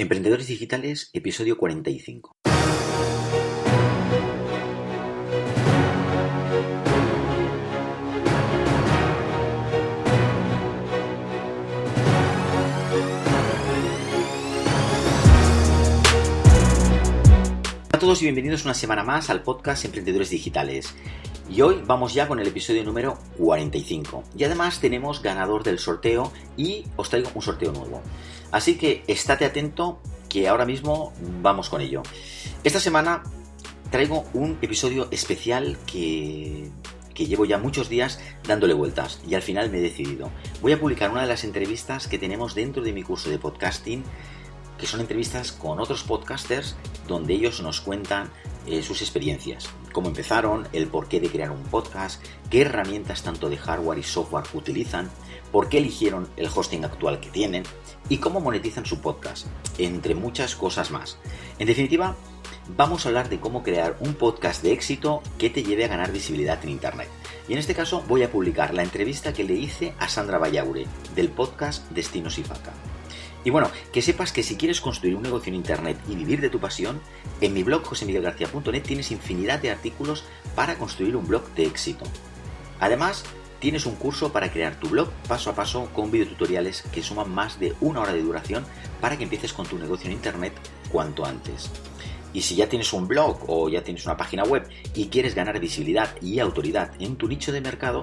Emprendedores Digitales, episodio 45. Hola a todos y bienvenidos una semana más al podcast Emprendedores Digitales. Y hoy vamos ya con el episodio número 45. Y además tenemos ganador del sorteo y os traigo un sorteo nuevo. Así que estate atento que ahora mismo vamos con ello. Esta semana traigo un episodio especial que llevo ya muchos días dándole vueltas y al final me he decidido. Voy a publicar una de las entrevistas que tenemos dentro de mi curso de podcasting, que son entrevistas con otros podcasters donde ellos nos cuentan sus experiencias, cómo empezaron, el porqué de crear un podcast, qué herramientas tanto de hardware y software utilizan, por qué eligieron el hosting actual que tienen y cómo monetizan su podcast, entre muchas cosas más. En definitiva, vamos a hablar de cómo crear un podcast de éxito que te lleve a ganar visibilidad en Internet. Y en este caso voy a publicar la entrevista que le hice a Sandra Bayaure del podcast Destinos y Faca. Y bueno, que sepas que si quieres construir un negocio en Internet y vivir de tu pasión, en mi blog josemiguelgarcia.net tienes infinidad de artículos para construir un blog de éxito. Además, tienes un curso para crear tu blog paso a paso con videotutoriales que suman más de 1 hora de duración para que empieces con tu negocio en Internet cuanto antes. Y si ya tienes un blog o ya tienes una página web y quieres ganar visibilidad y autoridad en tu nicho de mercado,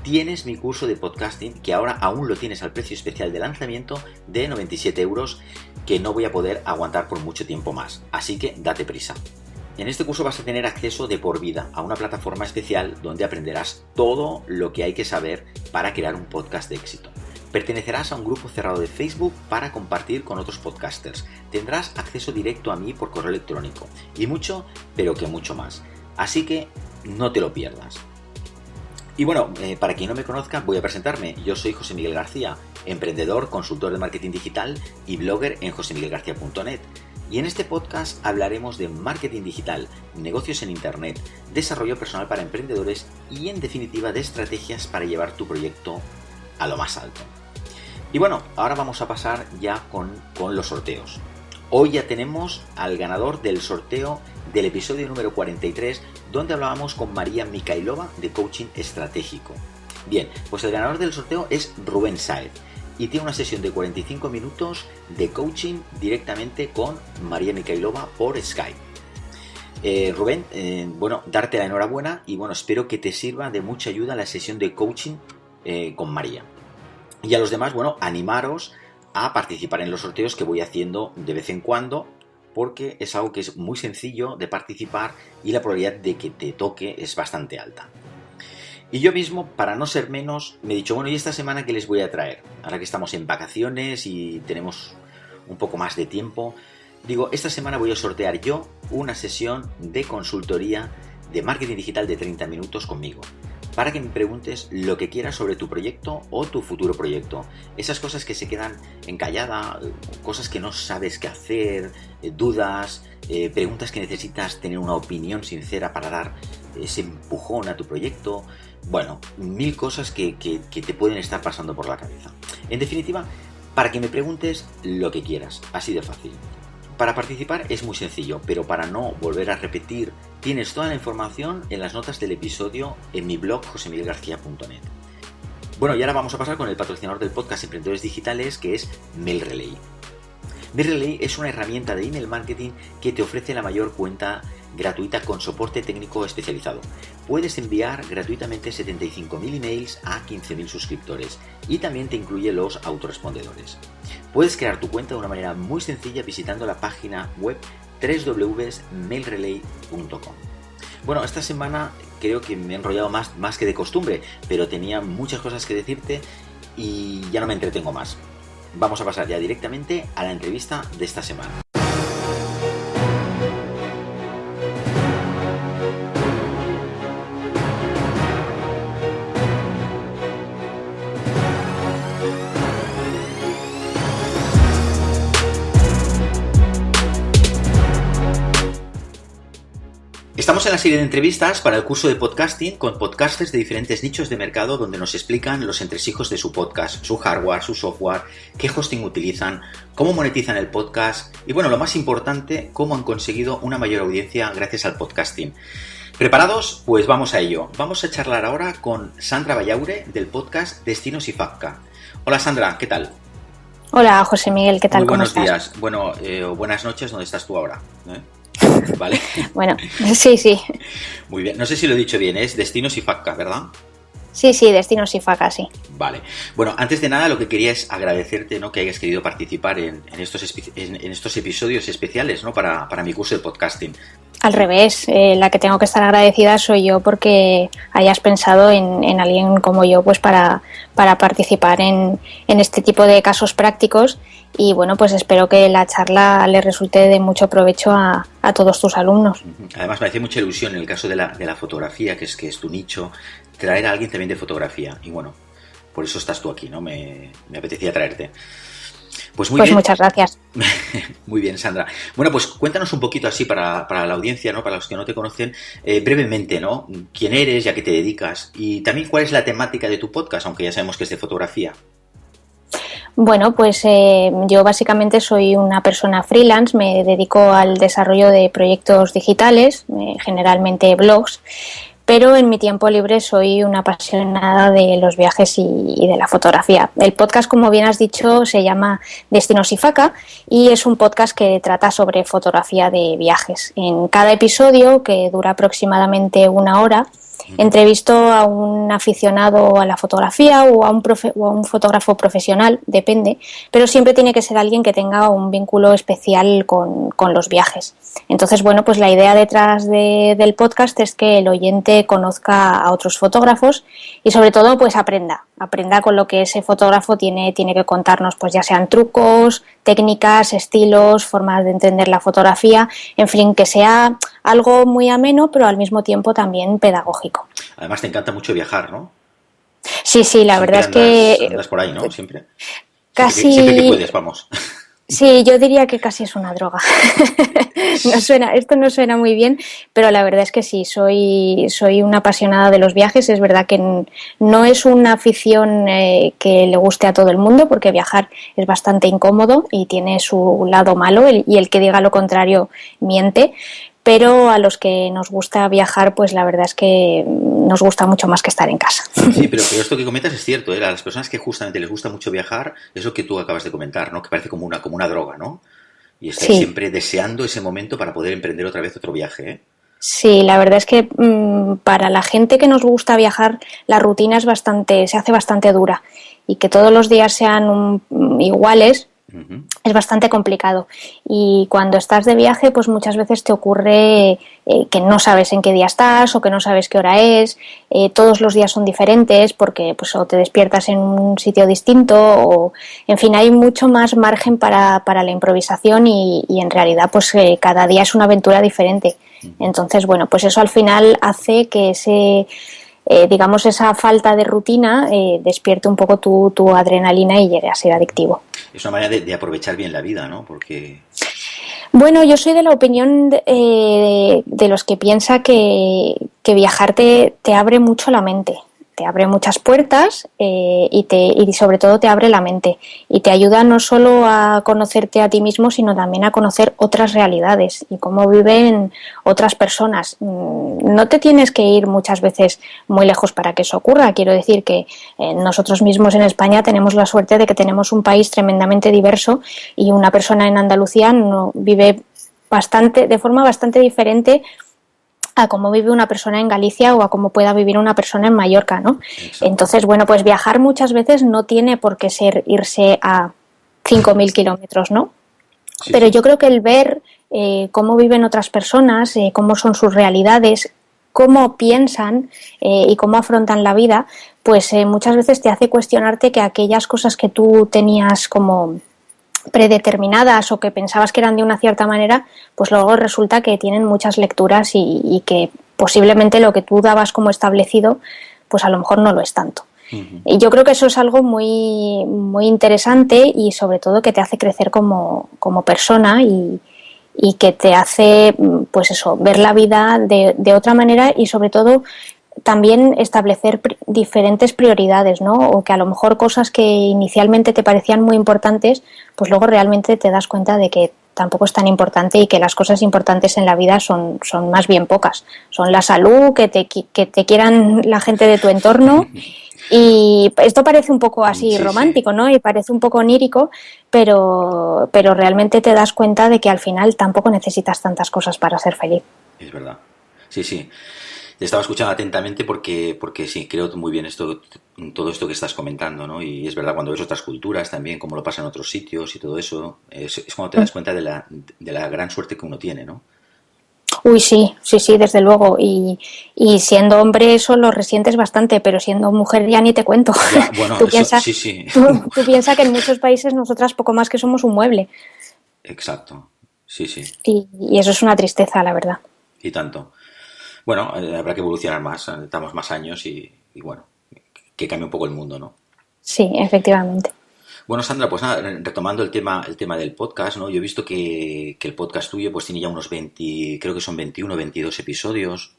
tienes mi curso de podcasting, que ahora aún lo tienes al precio especial de lanzamiento de 97 euros, que no voy a poder aguantar por mucho tiempo más. Así que date prisa. En este curso vas a tener acceso de por vida a una plataforma especial donde aprenderás todo lo que hay que saber para crear un podcast de éxito. Pertenecerás a un grupo cerrado de Facebook para compartir con otros podcasters. Tendrás acceso directo a mí por correo electrónico y mucho, pero que mucho más. Así que no te lo pierdas. Y bueno, para quien no me conozca, voy a presentarme. Yo soy José Miguel García, emprendedor, consultor de marketing digital y blogger en josemiguelgarcia.net. Y en este podcast hablaremos de marketing digital, negocios en Internet, desarrollo personal para emprendedores y, en definitiva, de estrategias para llevar tu proyecto a lo más alto. Y bueno, ahora vamos a pasar ya con los sorteos. Hoy ya tenemos al ganador del sorteo del episodio número 43, donde hablábamos con María Mikhailova de Coaching Estratégico. Bien, pues el ganador del sorteo es Rubén Sáez y tiene una sesión de 45 minutos de coaching directamente con María Mikhailova por Skype. Rubén, darte la enhorabuena y bueno, espero que te sirva de mucha ayuda la sesión de coaching con María. Y a los demás, bueno, animaros a participar en los sorteos que voy haciendo de vez en cuando, porque es algo que es muy sencillo de participar y la probabilidad de que te toque es bastante alta. Y yo mismo, para no ser menos, me he dicho, bueno, ¿y esta semana qué les voy a traer? Ahora que estamos en vacaciones y tenemos un poco más de tiempo, digo, esta semana voy a sortear yo una sesión de consultoría de marketing digital de 30 minutos conmigo, para que me preguntes lo que quieras sobre tu proyecto o tu futuro proyecto. Esas cosas que se quedan encalladas, cosas que no sabes qué hacer, dudas, preguntas que necesitas tener una opinión sincera para dar ese empujón a tu proyecto. Bueno, 1000 cosas que te pueden estar pasando por la cabeza. En definitiva, para que me preguntes lo que quieras, así de fácil. Para participar es muy sencillo, pero para no volver a repetir, tienes toda la información en las notas del episodio en mi blog josemiguelgarcia.net. Bueno, y ahora vamos a pasar con el patrocinador del podcast Emprendedores Digitales, que es MailRelay. MailRelay es una herramienta de email marketing que te ofrece la mayor cuenta gratuita con soporte técnico especializado. Puedes enviar gratuitamente 75.000 emails a 15.000 suscriptores y también te incluye los autorespondedores. Puedes crear tu cuenta de una manera muy sencilla visitando la página web www.mailrelay.com. Bueno, esta semana creo que me he enrollado más que de costumbre, pero tenía muchas cosas que decirte y ya no me entretengo más. Vamos a pasar ya directamente a la entrevista de esta semana. Estamos en la serie de entrevistas para el curso de podcasting con podcasters de diferentes nichos de mercado donde nos explican los entresijos de su podcast, su hardware, su software, qué hosting utilizan, cómo monetizan el podcast y, bueno, lo más importante, cómo han conseguido una mayor audiencia gracias al podcasting. ¿Preparados? Pues vamos a ello. Vamos a charlar ahora con Sandra Ballaure del podcast Destinos y Facca. Hola Sandra, ¿qué tal? Hola José Miguel, ¿qué tal? Muy buenos ¿Cómo estás? días. Bueno, buenas noches, ¿dónde estás tú ahora? ¿Vale? Bueno, sí. Muy bien, no sé si lo he dicho bien, es Destinos y Facca, ¿verdad? Sí, Destinos y Facca, sí. Vale. Bueno, antes de nada lo que quería es agradecerte, ¿no?, que hayas querido participar en estos episodios especiales, ¿no?, para mi curso de podcasting. Al revés, la que tengo que estar agradecida soy yo porque hayas pensado en alguien como yo pues para participar en este tipo de casos prácticos y bueno, pues espero que la charla le resulte de mucho provecho a todos tus alumnos. Además me hace mucha ilusión en el caso de la fotografía, que es tu nicho, traer a alguien también de fotografía y bueno, por eso estás tú aquí, ¿no? Me apetecía traerte. Pues muy bien. Muchas gracias. Muy bien, Sandra. Bueno, pues cuéntanos un poquito así para la audiencia, ¿no?, para los que no te conocen, brevemente, ¿no?, quién eres y a qué te dedicas y también cuál es la temática de tu podcast, aunque ya sabemos que es de fotografía. Bueno, pues yo básicamente soy una persona freelance, me dedico al desarrollo de proyectos digitales, generalmente blogs, pero en mi tiempo libre soy una apasionada de los viajes y de la fotografía. El podcast, como bien has dicho, se llama Destinos y Facca y es un podcast que trata sobre fotografía de viajes. En cada episodio, que dura aproximadamente 1 hora, entrevisto a un aficionado a la fotografía o a un fotógrafo profesional, depende, pero siempre tiene que ser alguien que tenga un vínculo especial con los viajes. Entonces, bueno, pues la idea detrás del podcast es que el oyente conozca a otros fotógrafos y sobre todo pues aprenda con lo que ese fotógrafo tiene que contarnos, pues ya sean trucos, técnicas, estilos, formas de entender la fotografía, en fin, que sea algo muy ameno pero al mismo tiempo también pedagógico. Además te encanta mucho viajar, ¿no? Sí, la verdad es que... Andas por ahí, ¿no? Siempre. Casi... Siempre que puedes, vamos. Sí, yo diría que casi es una droga. Esto no suena muy bien, pero la verdad es que sí, soy una apasionada de los viajes. Es verdad que no es una afición que le guste a todo el mundo, porque viajar es bastante incómodo y tiene su lado malo, y el que diga lo contrario miente. Pero a los que nos gusta viajar, pues la verdad es que nos gusta mucho más que estar en casa. Sí, pero esto que comentas es cierto, ¿eh? A las personas que justamente les gusta mucho viajar, es lo que tú acabas de comentar, ¿no?, que parece como una droga, ¿no? Y estar siempre deseando ese momento para poder emprender otra vez otro viaje, ¿eh? Sí, la verdad es que para la gente que nos gusta viajar, la rutina se hace bastante dura, y que todos los días sean iguales. Es bastante complicado y cuando estás de viaje pues muchas veces te ocurre que no sabes en qué día estás o que no sabes qué hora es, todos los días son diferentes porque pues o te despiertas en un sitio distinto o en fin, hay mucho más margen para la improvisación y en realidad pues cada día es una aventura diferente. Entonces bueno, pues eso al final hace que digamos esa falta de rutina despierte un poco tu adrenalina y llegue a ser adictivo. Es una manera de aprovechar bien la vida, ¿no? Porque... Bueno, yo soy de la opinión de los que piensa que viajar te abre mucho la mente, te abre muchas puertas y sobre todo te abre la mente y te ayuda no solo a conocerte a ti mismo, sino también a conocer otras realidades y cómo viven otras personas. No te tienes que ir muchas veces muy lejos para que eso ocurra. Quiero decir que nosotros mismos en España tenemos la suerte de que tenemos un país tremendamente diverso y una persona en Andalucía vive de forma bastante diferente a cómo vive una persona en Galicia o a cómo pueda vivir una persona en Mallorca, ¿no? Exacto. Entonces, bueno, pues viajar muchas veces no tiene por qué ser irse a 5.000 kilómetros, ¿no? Sí, pero yo creo que el ver cómo viven otras personas, cómo son sus realidades, cómo piensan y cómo afrontan la vida, pues muchas veces te hace cuestionarte que aquellas cosas que tú tenías como predeterminadas o que pensabas que eran de una cierta manera, pues luego resulta que tienen muchas lecturas y que posiblemente lo que tú dabas como establecido, pues a lo mejor no lo es tanto. Uh-huh. Y yo creo que eso es algo muy, muy interesante y sobre todo que te hace crecer como persona y y que te hace, pues eso, ver la vida de otra manera y sobre todo también establecer diferentes prioridades, ¿no? O que a lo mejor cosas que inicialmente te parecían muy importantes, pues luego realmente te das cuenta de que tampoco es tan importante y que las cosas importantes en la vida son más bien pocas. Son la salud, que te quieran la gente de tu entorno. Y esto parece un poco así romántico, ¿no? Y parece un poco onírico, pero realmente te das cuenta de que al final tampoco necesitas tantas cosas para ser feliz. Es verdad. Sí. Te estaba escuchando atentamente porque sí, creo muy bien todo esto que estás comentando, ¿no? Y es verdad, cuando ves otras culturas también, cómo lo pasa en otros sitios y todo eso, es cuando te das cuenta de la gran suerte que uno tiene, ¿no? Uy, sí, desde luego. Y siendo hombre eso lo resientes bastante, pero siendo mujer ya ni te cuento. Ya, bueno, tú eso, piensas, sí. Tú piensas que en muchos países nosotras poco más que somos un mueble. Exacto, sí. Y eso es una tristeza, la verdad. Y tanto. Bueno, habrá que evolucionar más, necesitamos más años y bueno, que cambie un poco el mundo, ¿no? Sí, efectivamente. Bueno, Sandra, pues nada, retomando el tema del podcast, ¿no? Yo he visto que el podcast tuyo pues tiene ya unos 20, creo que son 21 o 22 episodios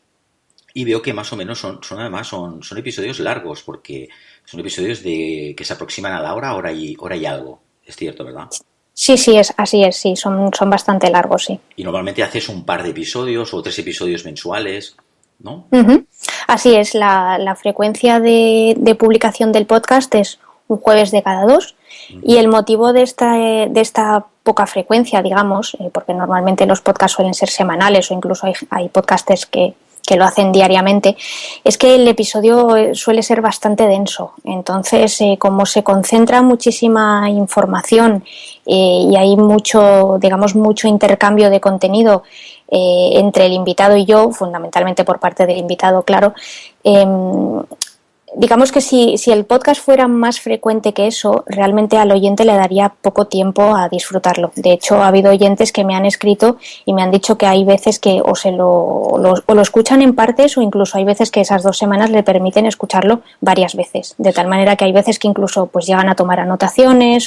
y veo que más o menos son episodios largos porque son episodios que se aproximan a la hora y algo. Es cierto, ¿verdad? Sí, así es, sí, son bastante largos, sí. Y normalmente haces un par de episodios o 3 episodios mensuales, ¿no? Uh-huh. Así es, la frecuencia de publicación del podcast es un jueves de cada 2 y el motivo de esta poca frecuencia, digamos, porque normalmente los podcasts suelen ser semanales o incluso hay podcasters que lo hacen diariamente, es que el episodio suele ser bastante denso. Entonces, como se concentra muchísima información y hay mucho intercambio de contenido entre el invitado y yo, fundamentalmente por parte del invitado, claro, digamos que si el podcast fuera más frecuente que eso, realmente al oyente le daría poco tiempo a disfrutarlo. De hecho, ha habido oyentes que me han escrito y me han dicho que hay veces que o lo escuchan en partes o incluso hay veces que esas 2 semanas le permiten escucharlo varias veces. De tal manera que hay veces que incluso pues llegan a tomar anotaciones.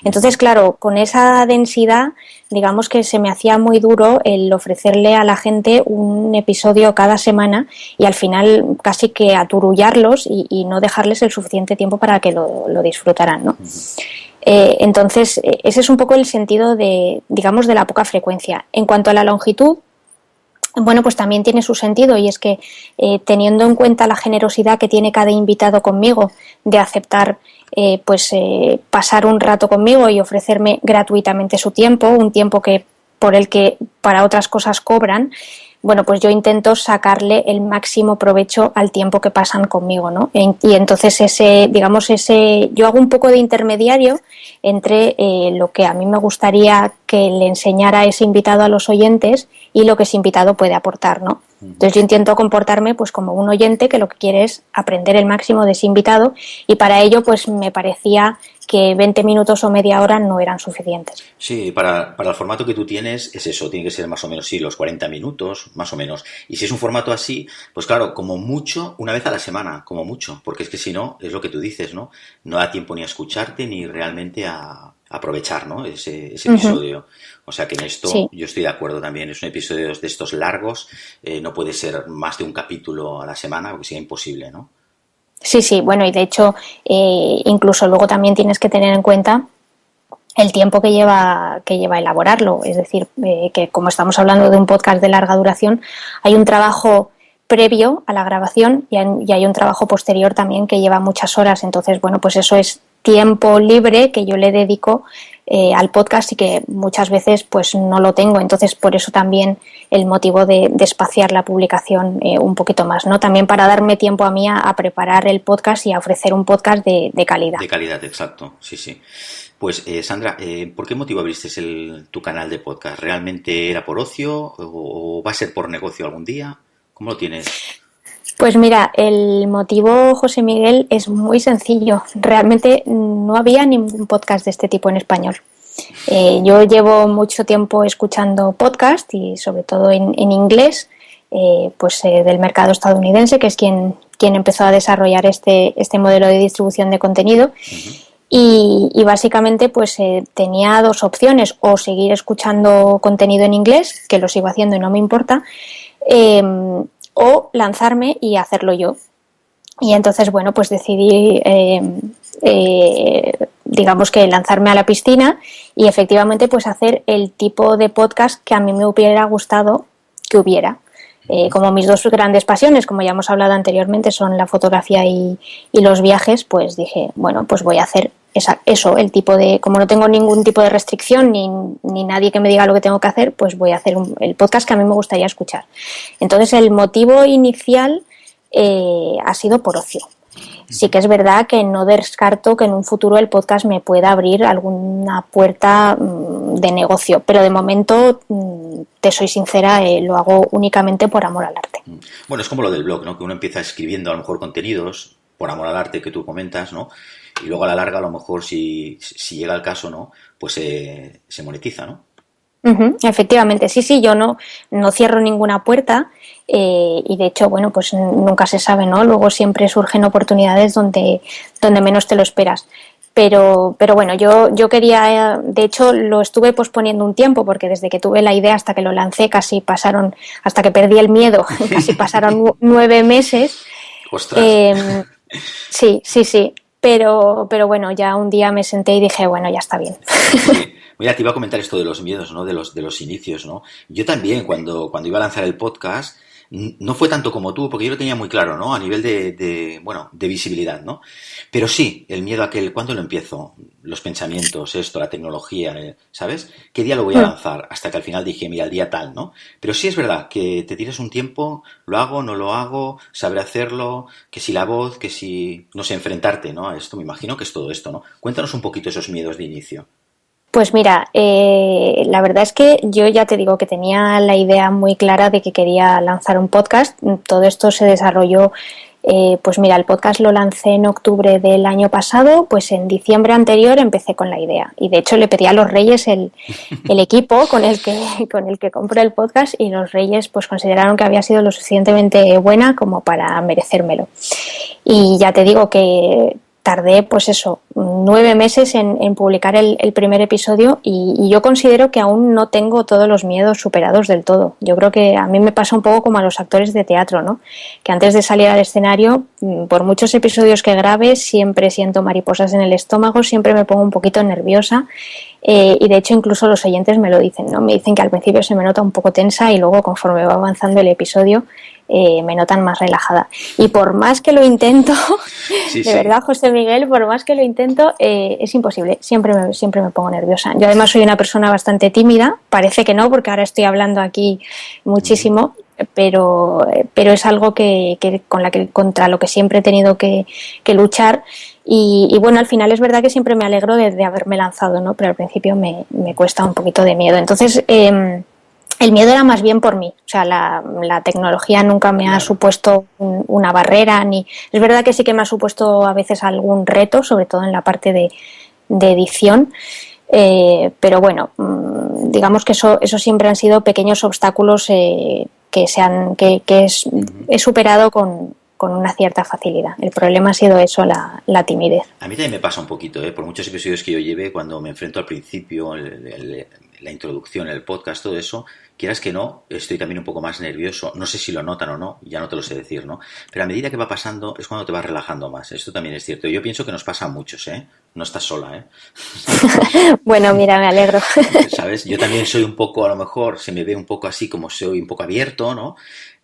Entonces, claro, con esa densidad, digamos que se me hacía muy duro el ofrecerle a la gente un episodio cada semana y al final casi que aturullarlos y no dejarles el suficiente tiempo para que lo disfrutaran, ¿no? Entonces, ese es un poco el sentido de la poca frecuencia. En cuanto a la longitud, bueno, pues también tiene su sentido y es que teniendo en cuenta la generosidad que tiene cada invitado conmigo de aceptar pasar un rato conmigo y ofrecerme gratuitamente su tiempo, un tiempo por el que para otras cosas cobran, bueno, pues yo intento sacarle el máximo provecho al tiempo que pasan conmigo, ¿no? Y entonces yo hago un poco de intermediario entre lo que a mí me gustaría que le enseñara ese invitado a los oyentes y lo que ese invitado puede aportar, ¿no? Entonces yo intento comportarme pues como un oyente que lo que quiere es aprender el máximo de ese invitado y para ello pues me parecía que 20 minutos o media hora no eran suficientes. Sí, para el formato que tú tienes es eso, tiene que ser más o menos, sí, los 40 minutos, más o menos. Y si es un formato así, pues claro, como mucho, una vez a la semana, como mucho, porque es que si no, es lo que tú dices, ¿no? No da tiempo ni a escucharte ni realmente a aprovechar, ¿no? Ese episodio. Uh-huh. O sea que en esto sí. Yo estoy de acuerdo también. Es un episodio de estos largos, no puede ser más de un capítulo a la semana porque sería imposible, ¿no? Sí, bueno, y de hecho, incluso luego también tienes que tener en cuenta el tiempo que lleva elaborarlo. Es decir, que como estamos hablando de un podcast de larga duración, hay un trabajo previo a la grabación y hay un trabajo posterior también que lleva muchas horas. Entonces, bueno, pues eso es tiempo libre que yo le dedico al podcast y que muchas veces pues no lo tengo. Entonces, por eso también el motivo de espaciar la publicación un poquito más, ¿no? También para darme tiempo a mí a preparar el podcast y a ofrecer un podcast de calidad. De calidad, exacto, sí. Pues Sandra, ¿por qué motivo abriste tu canal de podcast? ¿Realmente era por ocio o va a ser por negocio algún día? ¿Cómo lo tienes? Pues mira, el motivo, José Miguel, es muy sencillo. Realmente no había ningún podcast de este tipo en español. Yo llevo mucho tiempo escuchando podcast y sobre todo en inglés, del mercado estadounidense, que es quien empezó a desarrollar este modelo de distribución de contenido. Uh-huh. y básicamente pues tenía dos opciones, o seguir escuchando contenido en inglés, que lo sigo haciendo y no me importa, o lanzarme y hacerlo yo. Y entonces, bueno, pues decidí, digamos que lanzarme a la piscina y efectivamente pues hacer el tipo de podcast que a mí me hubiera gustado que hubiera. Como mis dos grandes pasiones, como ya hemos hablado anteriormente, son la fotografía y los viajes, pues dije, bueno, pues voy a hacer eso, el tipo de, como no tengo ningún tipo de restricción ni nadie que me diga lo que tengo que hacer, pues voy a hacer el podcast que a mí me gustaría escuchar. Entonces el motivo inicial ha sido por ocio. Sí que es verdad que no descarto que en un futuro el podcast me pueda abrir alguna puerta de negocio, pero de momento, te soy sincera, lo hago únicamente por amor al arte. Bueno, es como lo del blog, ¿no? Que uno empieza escribiendo a lo mejor contenidos por amor al arte que tú comentas, ¿no? Y luego a la larga, a lo mejor, si llega el caso, ¿no? Pues se monetiza, ¿no? Efectivamente, sí, yo no cierro ninguna puerta, y de hecho, bueno, pues nunca se sabe, ¿no? Luego siempre surgen oportunidades donde menos te lo esperas. Pero bueno, yo quería, de hecho lo estuve posponiendo un tiempo, porque desde que tuve la idea hasta que lo lancé hasta que perdí el miedo, casi pasaron 9 meses. ¡Ostras! Sí, pero bueno, ya un día me senté y dije, bueno, ya está bien. Sí. Mira, te iba a comentar esto de los miedos, ¿no? De los inicios, ¿no? Yo también, cuando iba a lanzar el podcast, no fue tanto como tú, porque yo lo tenía muy claro, ¿no? A nivel bueno, de visibilidad, ¿no? Pero sí, el miedo a aquel, ¿cuándo lo empiezo? Los pensamientos, esto, la tecnología, ¿sabes? ¿Qué día lo voy a lanzar? Hasta que al final dije, mira, el día tal, ¿no? Pero sí es verdad que te tienes un tiempo, lo hago, no lo hago, sabré hacerlo, que si la voz, que si, no sé, enfrentarte, ¿no? A esto, me imagino que es todo esto, ¿no? Cuéntanos un poquito esos miedos de inicio. Pues mira, la verdad es que yo ya te digo que tenía la idea muy clara de que quería lanzar un podcast. Todo esto se desarrolló, pues mira, el podcast lo lancé en octubre del año pasado, pues en diciembre anterior empecé con la idea. Y de hecho le pedí a los Reyes el equipo con el que compré el podcast, y los Reyes pues consideraron que había sido lo suficientemente buena como para merecérmelo. Y ya te digo que tardé, pues eso, 9 meses en publicar el primer episodio, y yo considero que aún no tengo todos los miedos superados del todo. Yo creo que a mí me pasa un poco como a los actores de teatro, ¿no? Que antes de salir al escenario, por muchos episodios que grabe, siempre siento mariposas en el estómago, siempre me pongo un poquito nerviosa, y de hecho incluso los oyentes me lo dicen, ¿no? Me dicen que al principio se me nota un poco tensa y luego conforme va avanzando el episodio me notan más relajada. Y por más que lo intento, Sí, de sí. verdad, José Miguel, por más que lo intento, es imposible. Siempre me pongo nerviosa. Yo además soy una persona bastante tímida. Parece que no, porque ahora estoy hablando aquí muchísimo, pero es algo contra lo que siempre he tenido que luchar. Y bueno, al final es verdad que siempre me alegro de haberme lanzado, ¿no? Pero al principio me cuesta un poquito de miedo. Entonces, el miedo era más bien por mí. O sea, la tecnología nunca me ha Claro. supuesto una barrera, ni. Es verdad que sí que me ha supuesto a veces algún reto, sobre todo en la parte de edición. Pero bueno, digamos que eso siempre han sido pequeños obstáculos que he superado con una cierta facilidad. El problema ha sido eso, la timidez. A mí también me pasa un poquito, ¿eh? Por muchos episodios que yo lleve, cuando me enfrento al principio, la introducción, el podcast, todo eso, quieras que no, estoy también un poco más nervioso. No sé si lo notan o no, ya no te lo sé decir, ¿no? Pero a medida que va pasando es cuando te vas relajando más. Esto también es cierto. Yo pienso que nos pasa a muchos, ¿eh? No estás sola, ¿eh? Bueno, mira, me alegro. ¿Sabes? Yo también soy un poco, a lo mejor, se me ve un poco así como soy un poco abierto, ¿no?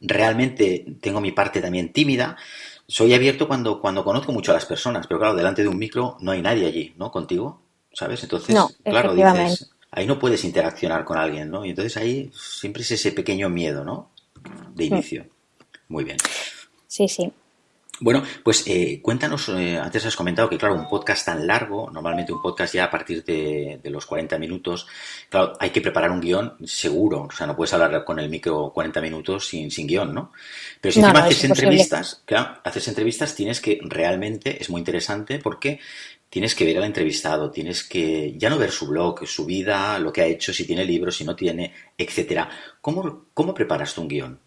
Realmente tengo mi parte también tímida. Soy abierto cuando conozco mucho a las personas, pero claro, delante de un micro no hay nadie allí, ¿no? Contigo, ¿sabes? No, Entonces, claro, efectivamente. dices, ahí no puedes interaccionar con alguien, ¿no? Y entonces ahí siempre es ese pequeño miedo, ¿no? De inicio. Muy bien. Sí, sí. Bueno, pues cuéntanos, antes has comentado que, claro, un podcast tan largo, normalmente un podcast ya a partir de los 40 minutos, claro, hay que preparar un guión seguro, o sea, no puedes hablar con el micro 40 minutos sin guión, ¿no? Pero si No, encima no, es haces imposible. entrevistas, claro, haces entrevistas, tienes que realmente, es muy interesante porque tienes que ver al entrevistado, tienes que ya no ver su blog, su vida, lo que ha hecho, si tiene libros, si no tiene, etcétera. ¿Cómo preparas tú un guión?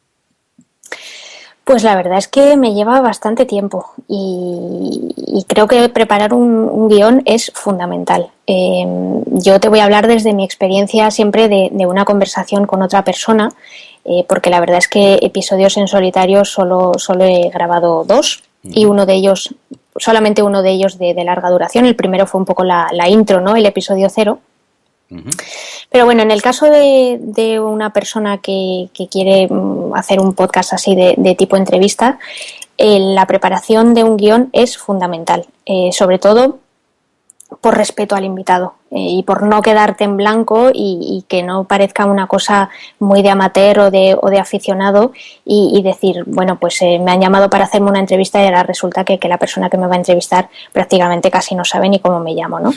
Pues la verdad es que me lleva bastante tiempo y creo que preparar un guión es fundamental. Yo te voy a hablar desde mi experiencia siempre de una conversación con otra persona, porque la verdad es que episodios en solitario solo he grabado 2 y solamente uno de ellos de larga duración. El primero fue un poco la intro, ¿no? El episodio 0. Uh-huh. Pero bueno, en el caso de una persona que quiere hacer un podcast así de tipo entrevista, la preparación de un guión es fundamental, sobre todo por respeto al invitado y por no quedarte en blanco y que no parezca una cosa muy de amateur o de aficionado y decir, bueno, pues me han llamado para hacerme una entrevista y ahora resulta que la persona que me va a entrevistar prácticamente casi no sabe ni cómo me llamo, ¿no?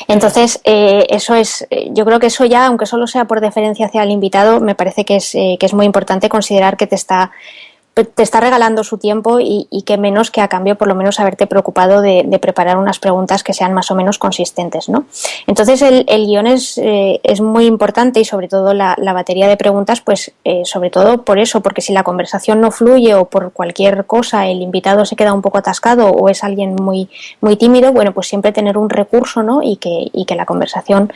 Entonces, eso es, yo creo que eso ya, aunque solo sea por deferencia hacia el invitado, me parece que es muy importante considerar que te está regalando su tiempo y que menos que a cambio por lo menos haberte preocupado de preparar unas preguntas que sean más o menos consistentes, ¿no? Entonces el guión es muy importante y sobre todo la batería de preguntas, pues sobre todo por eso, porque si la conversación no fluye o por cualquier cosa el invitado se queda un poco atascado o es alguien muy, muy tímido, bueno, pues siempre tener un recurso, ¿no? Y que la conversación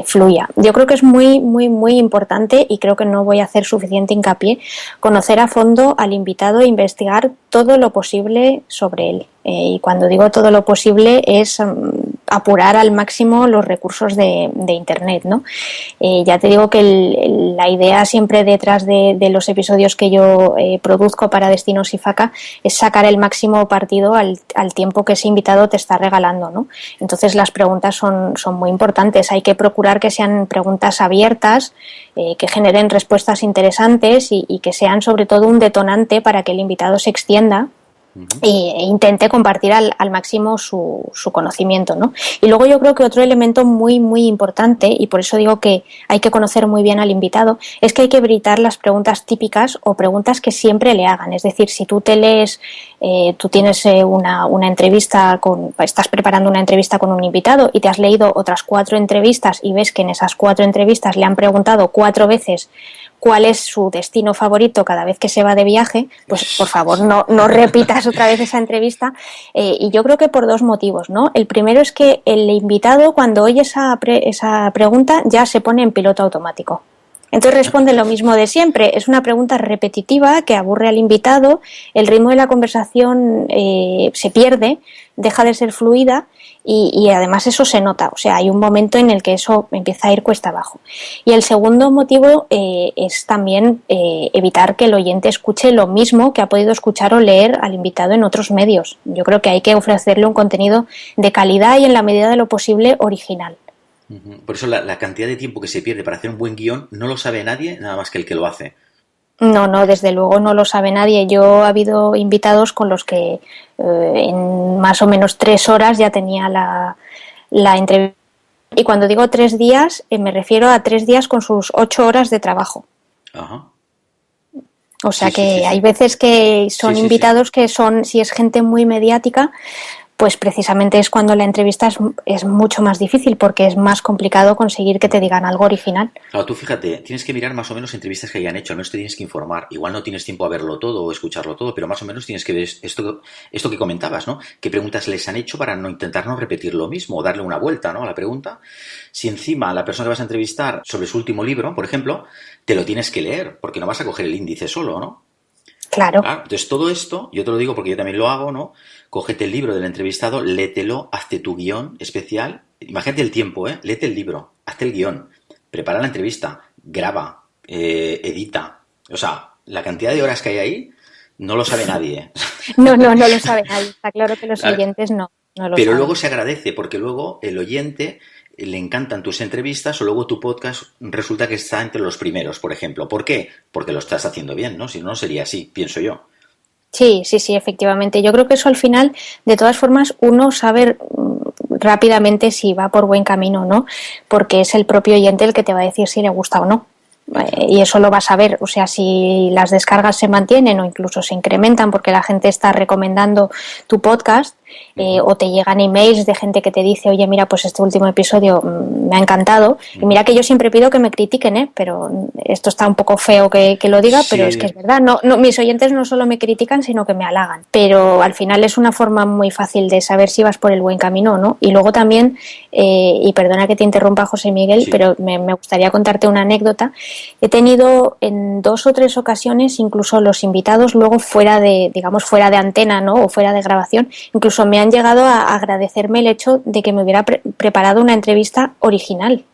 fluya. Yo creo que es muy, muy, muy importante y creo que no voy a hacer suficiente hincapié conocer a fondo al invitado e investigar todo lo posible sobre él. Y cuando digo todo lo posible es apurar al máximo los recursos de Internet, ¿no? Ya te digo que la idea siempre detrás de los episodios que yo produzco para Destinos IFACA es sacar el máximo partido al tiempo que ese invitado te está regalando, ¿no? Entonces las preguntas son muy importantes. Hay que procurar que sean preguntas abiertas, que generen respuestas interesantes y que sean sobre todo un detonante para que el invitado se extienda e intente compartir al máximo su conocimiento, ¿no? Y luego yo creo que otro elemento muy, muy importante, y por eso digo que hay que conocer muy bien al invitado, es que hay que evitar las preguntas típicas o preguntas que siempre le hagan. Es decir, si tú te lees, tú tienes una entrevista, estás preparando una entrevista con un invitado y te has leído otras 4 entrevistas y ves que en esas 4 entrevistas le han preguntado 4 veces cuál es su destino favorito cada vez que se va de viaje, pues por favor no repitas otra vez esa entrevista. Y yo creo que por 2 motivos, ¿no? El primero es que el invitado cuando oye esa pregunta ya se pone en piloto automático. Entonces responde lo mismo de siempre. Es una pregunta repetitiva que aburre al invitado, el ritmo de la conversación se pierde, deja de ser fluida y además eso se nota. O sea, hay un momento en el que eso empieza a ir cuesta abajo. Y el segundo motivo es también evitar que el oyente escuche lo mismo que ha podido escuchar o leer al invitado en otros medios. Yo creo que hay que ofrecerle un contenido de calidad y en la medida de lo posible original. Por eso la cantidad de tiempo que se pierde para hacer un buen guión no lo sabe nadie, nada más que el que lo hace. No, desde luego no lo sabe nadie. Yo ha habido invitados con los que en más o menos 3 horas ya tenía la entrevista. Y cuando digo 3 días, me refiero a 3 días con sus 8 horas de trabajo. Ajá. O sea sí. Hay veces que son invitados que son, si es gente muy mediática, pues precisamente es cuando la entrevista es mucho más difícil porque es más complicado conseguir que te digan algo original. Claro, tú fíjate, tienes que mirar más o menos entrevistas que hayan hecho, al menos te tienes que informar. Igual no tienes tiempo a verlo todo o escucharlo todo, pero más o menos tienes que ver esto que comentabas, ¿no? ¿Qué preguntas les han hecho para intentar no repetir lo mismo o darle una vuelta, ¿no? A la pregunta. Si encima la persona que vas a entrevistar sobre su último libro, por ejemplo, te lo tienes que leer, porque no vas a coger el índice solo, ¿no? Claro. Entonces todo esto, yo te lo digo porque yo también lo hago, ¿no? Cógete el libro del entrevistado, léetelo, hazte tu guión especial. Imagínate el tiempo, léete el libro, hazte el guión, prepara la entrevista, graba, edita. O sea, la cantidad de horas que hay ahí no lo sabe nadie. No lo sabe nadie. Está claro que los oyentes no lo saben. Pero luego se agradece porque luego el oyente le encantan tus entrevistas o luego tu podcast resulta que está entre los primeros, por ejemplo. ¿Por qué? Porque lo estás haciendo bien, ¿no? Si no, sería así, pienso yo. Sí, efectivamente. Yo creo que eso al final, de todas formas, uno sabe rápidamente si va por buen camino o no, porque es el propio oyente el que te va a decir si le gusta o no. Y eso lo vas a ver, o sea, si las descargas se mantienen o incluso se incrementan porque la gente está recomendando tu podcast, o te llegan emails de gente que te dice, oye, mira, pues este último episodio me ha encantado, y mira que yo siempre pido que me critiquen, pero esto está un poco feo que lo diga, pero es que es verdad, no, mis oyentes no solo me critican, sino que me halagan, pero al final es una forma muy fácil de saber si vas por el buen camino, ¿no? Y luego también, y perdona que te interrumpa, José Miguel, pero me gustaría contarte una anécdota. He tenido en 2 o 3 ocasiones, incluso los invitados luego fuera de antena, ¿no? O fuera de grabación, incluso me han llegado a agradecerme el hecho de que me hubiera preparado una entrevista original.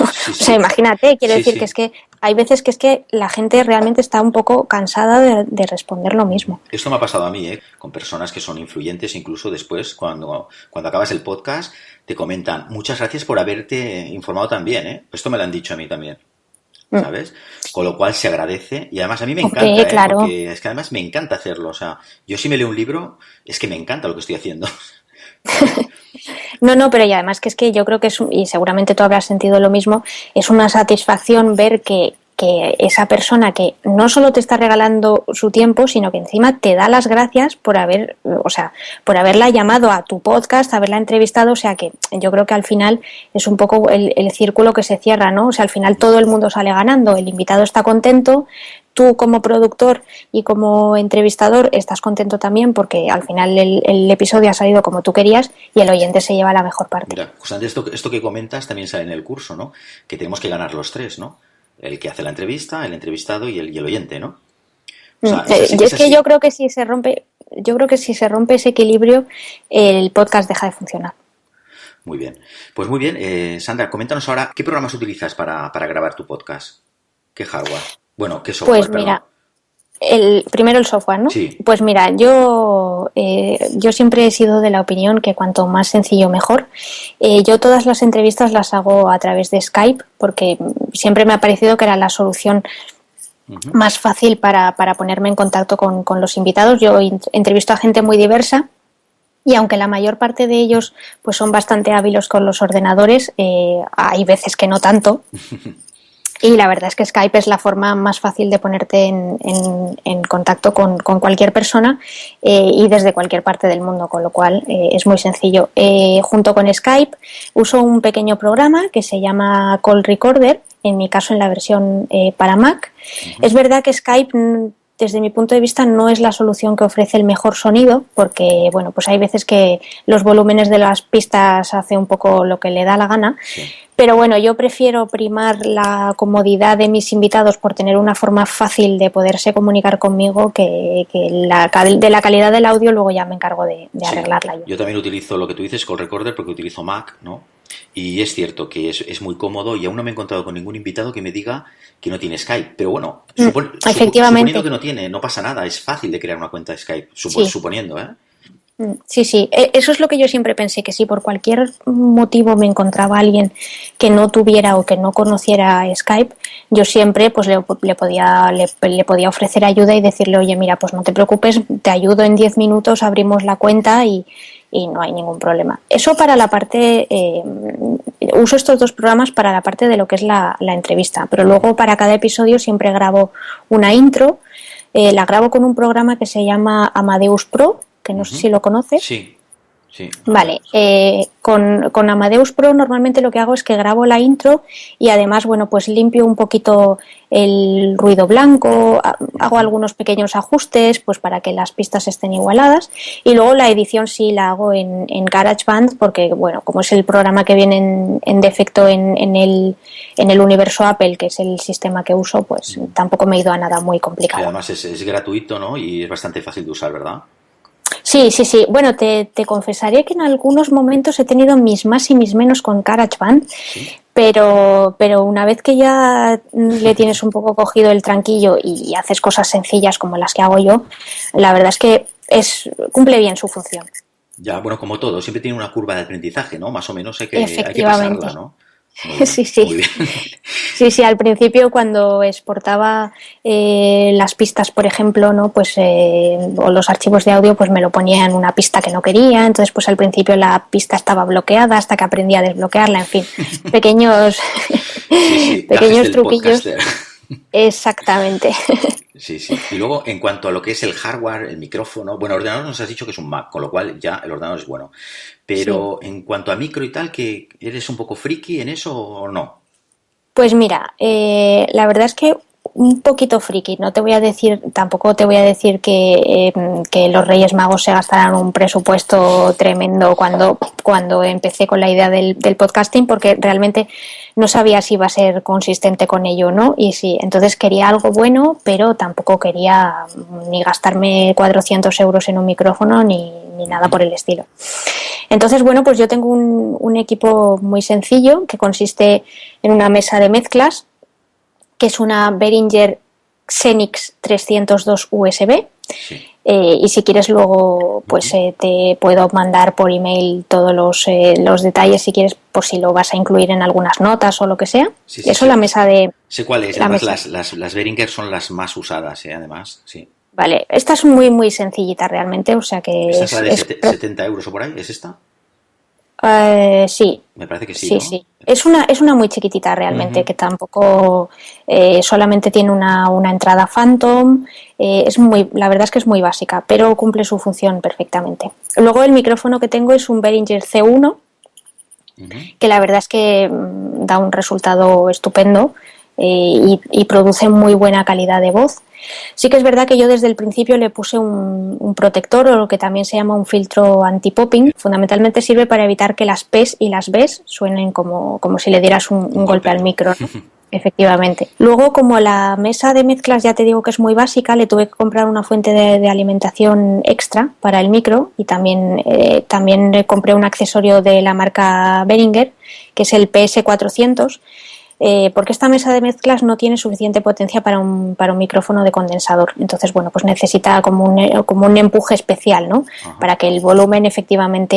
O sea, imagínate, quiero decir que es que hay veces que es que la gente realmente está un poco cansada de responder lo mismo. Esto me ha pasado a mí, con personas que son influyentes, incluso después, cuando acabas el podcast, te comentan, muchas gracias por haberte informado tan bien, Esto me lo han dicho a mí también, ¿sabes? Con lo cual se agradece, y además a mí me encanta, claro. Porque es que además me encanta hacerlo, o sea, yo si me leo un libro, es que me encanta lo que estoy haciendo. No, pero y además que es que yo creo que y seguramente tú habrás sentido lo mismo, es una satisfacción ver que esa persona que no solo te está regalando su tiempo, sino que encima te da las gracias por haberla llamado a tu podcast, haberla entrevistado, o sea que yo creo que al final es un poco el círculo que se cierra, ¿no? O sea, al final todo el mundo sale ganando, el invitado está contento, tú como productor y como entrevistador estás contento también porque al final el episodio ha salido como tú querías y el oyente se lleva la mejor parte. Mira, justamente esto que comentas también sale en el curso, ¿no? Que tenemos que ganar los 3, ¿no? El que hace la entrevista, el entrevistado y el oyente, ¿no? O sea, yo creo que si se rompe ese equilibrio, el podcast deja de funcionar. Muy bien. Pues muy bien, Sandra, coméntanos ahora, ¿qué programas utilizas para grabar tu podcast? ¿Qué hardware? Bueno, ¿qué software? Pues mira, primero el software, ¿no? Sí. Pues mira, yo siempre he sido de la opinión que cuanto más sencillo mejor. Yo todas las entrevistas las hago a través de Skype porque siempre me ha parecido que era la solución más fácil para ponerme en contacto con los invitados. Yo entrevisto a gente muy diversa y aunque la mayor parte de ellos pues son bastante hábiles con los ordenadores, hay veces que no tanto. Y la verdad es que Skype es la forma más fácil de ponerte en contacto con cualquier persona y desde cualquier parte del mundo, con lo cual es muy sencillo. Junto con Skype uso un pequeño programa que se llama Call Recorder, en mi caso en la versión para Mac. Es verdad que Skype, desde mi punto de vista, no es la solución que ofrece el mejor sonido, porque bueno, pues hay veces que los volúmenes de las pistas hace un poco lo que le da la gana. Sí. Pero bueno, yo prefiero primar la comodidad de mis invitados por tener una forma fácil de poderse comunicar conmigo que de la calidad del audio luego ya me encargo de arreglarla yo. Yo también utilizo lo que tú dices, Call Recorder, porque utilizo Mac, ¿no? Y es cierto que es muy cómodo y aún no me he encontrado con ningún invitado que me diga que no tiene Skype. Pero bueno, efectivamente. Suponiendo que no tiene, no pasa nada, es fácil de crear una cuenta de Skype, suponiendo, ¿eh? Sí, eso es lo que yo siempre pensé, que si por cualquier motivo me encontraba alguien que no tuviera o que no conociera Skype, yo siempre pues le podía ofrecer ayuda y decirle, oye, mira, pues no te preocupes, te ayudo en 10 minutos, abrimos la cuenta y no hay ningún problema. Eso para la parte, uso estos 2 programas para la parte de lo que es la entrevista, pero luego para cada episodio siempre grabo una intro, la grabo con un programa que se llama Amadeus Pro, que no sé si lo conoces. Sí. Vale, con Amadeus Pro normalmente lo que hago es que grabo la intro y además, bueno, pues limpio un poquito el ruido blanco, hago algunos pequeños ajustes pues para que las pistas estén igualadas y luego la edición sí la hago en GarageBand porque, bueno, como es el programa que viene en defecto en el universo Apple, que es el sistema que uso, pues tampoco me he ido a nada muy complicado. Y además es gratuito, ¿no? Y es bastante fácil de usar, ¿verdad? Sí. Bueno, te confesaré que en algunos momentos he tenido mis más y mis menos con GarageBand, ¿sí? pero una vez que ya le tienes un poco cogido el tranquillo y haces cosas sencillas como las que hago yo, la verdad es que cumple bien su función. Ya, bueno, como todo, siempre tiene una curva de aprendizaje, ¿no? Más o menos hay que pasarla, ¿no? Sí. Sí, al principio cuando exportaba las pistas, por ejemplo, ¿no? Pues o los archivos de audio, pues me lo ponía en una pista que no quería, entonces pues al principio la pista estaba bloqueada hasta que aprendí a desbloquearla, en fin, pequeños truquillos. Exactamente. Sí, sí. Y luego, en cuanto a lo que es el hardware, el micrófono, bueno, el ordenador nos has dicho que es un Mac, con lo cual ya el ordenador es bueno. Sí. Pero en cuanto a micro y tal, ¿que eres un poco friki en eso o no? Pues mira, la verdad es que un poquito friki. No te voy a decir, tampoco te voy a decir que los Reyes Magos se gastaran un presupuesto tremendo cuando empecé con la idea del podcasting, porque realmente no sabía si iba a ser consistente con ello o no. Y sí, entonces quería algo bueno, pero tampoco quería ni gastarme 400 euros en un micrófono ni nada por el estilo. Entonces, bueno, pues yo tengo un equipo muy sencillo que consiste en una mesa de mezclas, que es una Behringer Xenix 302 USB. Sí. Y si quieres luego, pues te puedo mandar por email todos los detalles, si quieres, por si lo vas a incluir en algunas notas o lo que sea. Sí, sí, Eso sí. la mesa de... Sé cuál es. La Además, mesa. las Behringer son las más usadas, ¿eh? Además, sí. Vale, esta es muy, muy sencillita realmente, o sea que ¿Esta es la de 70 euros o por ahí? ¿Es esta? Sí, Me parece que sí, sí, ¿no? sí. Es una muy chiquitita realmente, Ujú. que tampoco solamente tiene una entrada Phantom. La verdad es que es muy básica, pero cumple su función perfectamente. Luego el micrófono que tengo es un Behringer C1, Ujú. que la verdad es que da un resultado estupendo y produce muy buena calidad de voz. Sí que es verdad que yo desde el principio le puse un protector, o lo que también se llama un filtro anti-popping. Fundamentalmente sirve para evitar que las P's y las B's suenen como si le dieras Un un golpe golpe, al ¿no? micro, ¿no? Efectivamente. Luego, como la mesa de mezclas ya te digo que es muy básica, le tuve que comprar una fuente de alimentación extra para el micro, y también compré un accesorio de la marca Behringer, que es el PS400, porque esta mesa de mezclas no tiene suficiente potencia para un micrófono de condensador. Entonces, bueno, pues necesita como un empuje especial, ¿no? Ajá. Para que el volumen efectivamente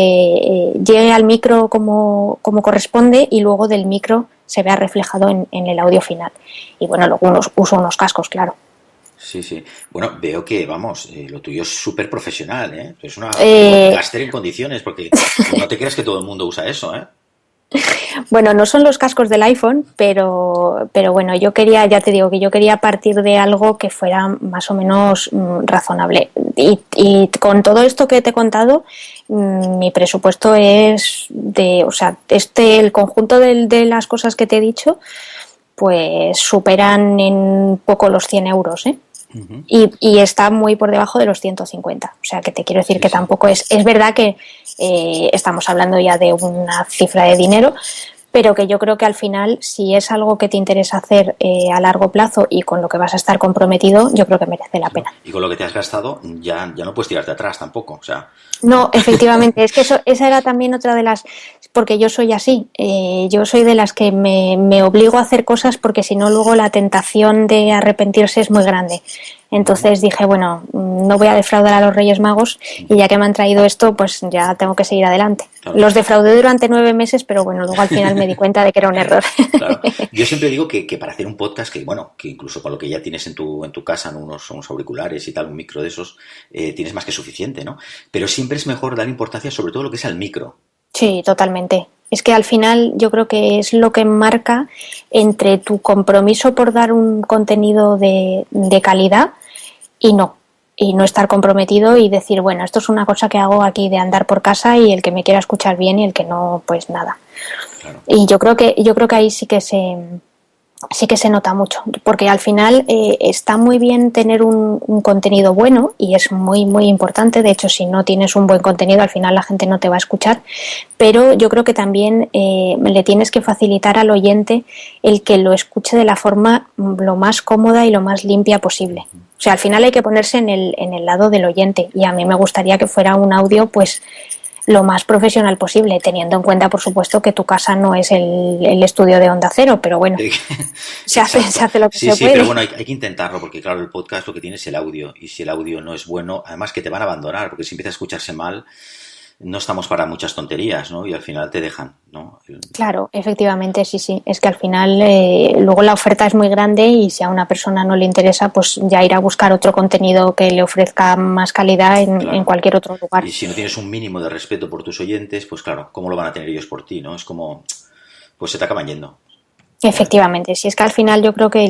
llegue al micro como corresponde, y luego del micro se vea reflejado en el audio final. Y bueno, luego uso unos cascos, claro. Sí, sí. Bueno, veo que, vamos, lo tuyo es súper profesional, ¿eh? Es una Eh, podcaster en condiciones, porque no te creas que todo el mundo usa eso, ¿eh? Bueno, no son los cascos del iPhone, pero bueno, ya te digo que yo quería partir de algo que fuera más o menos razonable. Y con todo esto que te he contado, mi presupuesto o sea, el conjunto de las cosas que te he dicho, pues superan en poco los 100 euros, ¿eh? Ujú. Y está muy por debajo de los 150. O sea, que te quiero decir Sí, que sí. tampoco es verdad que estamos hablando ya de una cifra de dinero, pero que yo creo que al final, si es algo que te interesa hacer a largo plazo y con lo que vas a estar comprometido, yo creo que merece la Claro. pena. Y con lo que te has gastado, ya no puedes tirarte atrás tampoco. O sea, No, ¿no? efectivamente, es que esa era también otra de las, porque yo soy así, yo soy de las que me obligo a hacer cosas, porque si no luego la tentación de arrepentirse es muy grande. Ujú. Entonces dije, bueno, no voy a defraudar a los Reyes Magos, y ya que me han traído esto, pues ya tengo que seguir adelante. Claro. Los defraudé durante 9 meses, pero bueno, luego al final me di cuenta de que era un error. Claro. Yo siempre digo que para hacer un podcast, que bueno, que incluso con lo que ya tienes en tu casa, ¿no? unos auriculares y tal, un micro de esos, tienes más que suficiente, ¿no? Pero siempre es mejor dar importancia sobre todo a lo que es al micro. Sí, totalmente. Es que al final yo creo que es lo que marca entre tu compromiso por dar un contenido de calidad y no estar comprometido y decir, bueno, esto es una cosa que hago aquí de andar por casa, y el que me quiera escuchar bien, y el que no, pues nada. Claro. Y yo creo que ahí sí que se nota mucho, porque al final está muy bien tener un contenido bueno, y es muy, muy importante. De hecho, si no tienes un buen contenido, al final la gente no te va a escuchar, pero yo creo que también le tienes que facilitar al oyente el que lo escuche de la forma lo más cómoda y lo más limpia posible. O sea, al final hay que ponerse en el lado del oyente, y a mí me gustaría que fuera un audio, pues lo más profesional posible, teniendo en cuenta, por supuesto, que tu casa no es el estudio de Onda Cero, pero bueno, se hace, Exacto. se hace lo que Sí, se sí, pero puede. bueno, hay que intentarlo porque, claro, el podcast lo que tiene es el audio. Y si el audio no es bueno, además que te van a abandonar, porque si empieza a escucharse mal, no estamos para muchas tonterías, ¿no? Y al final te dejan, ¿no? Claro, efectivamente, sí, sí. Es que al final luego la oferta es muy grande, y si a una persona no le interesa, pues ya irá a buscar otro contenido que le ofrezca más calidad en Claro. cualquier otro lugar. Y si no tienes un mínimo de respeto por tus oyentes, pues claro, ¿cómo lo van a tener ellos por ti, no? Es como, pues se te acaban yendo. Efectivamente, si es que al final yo creo que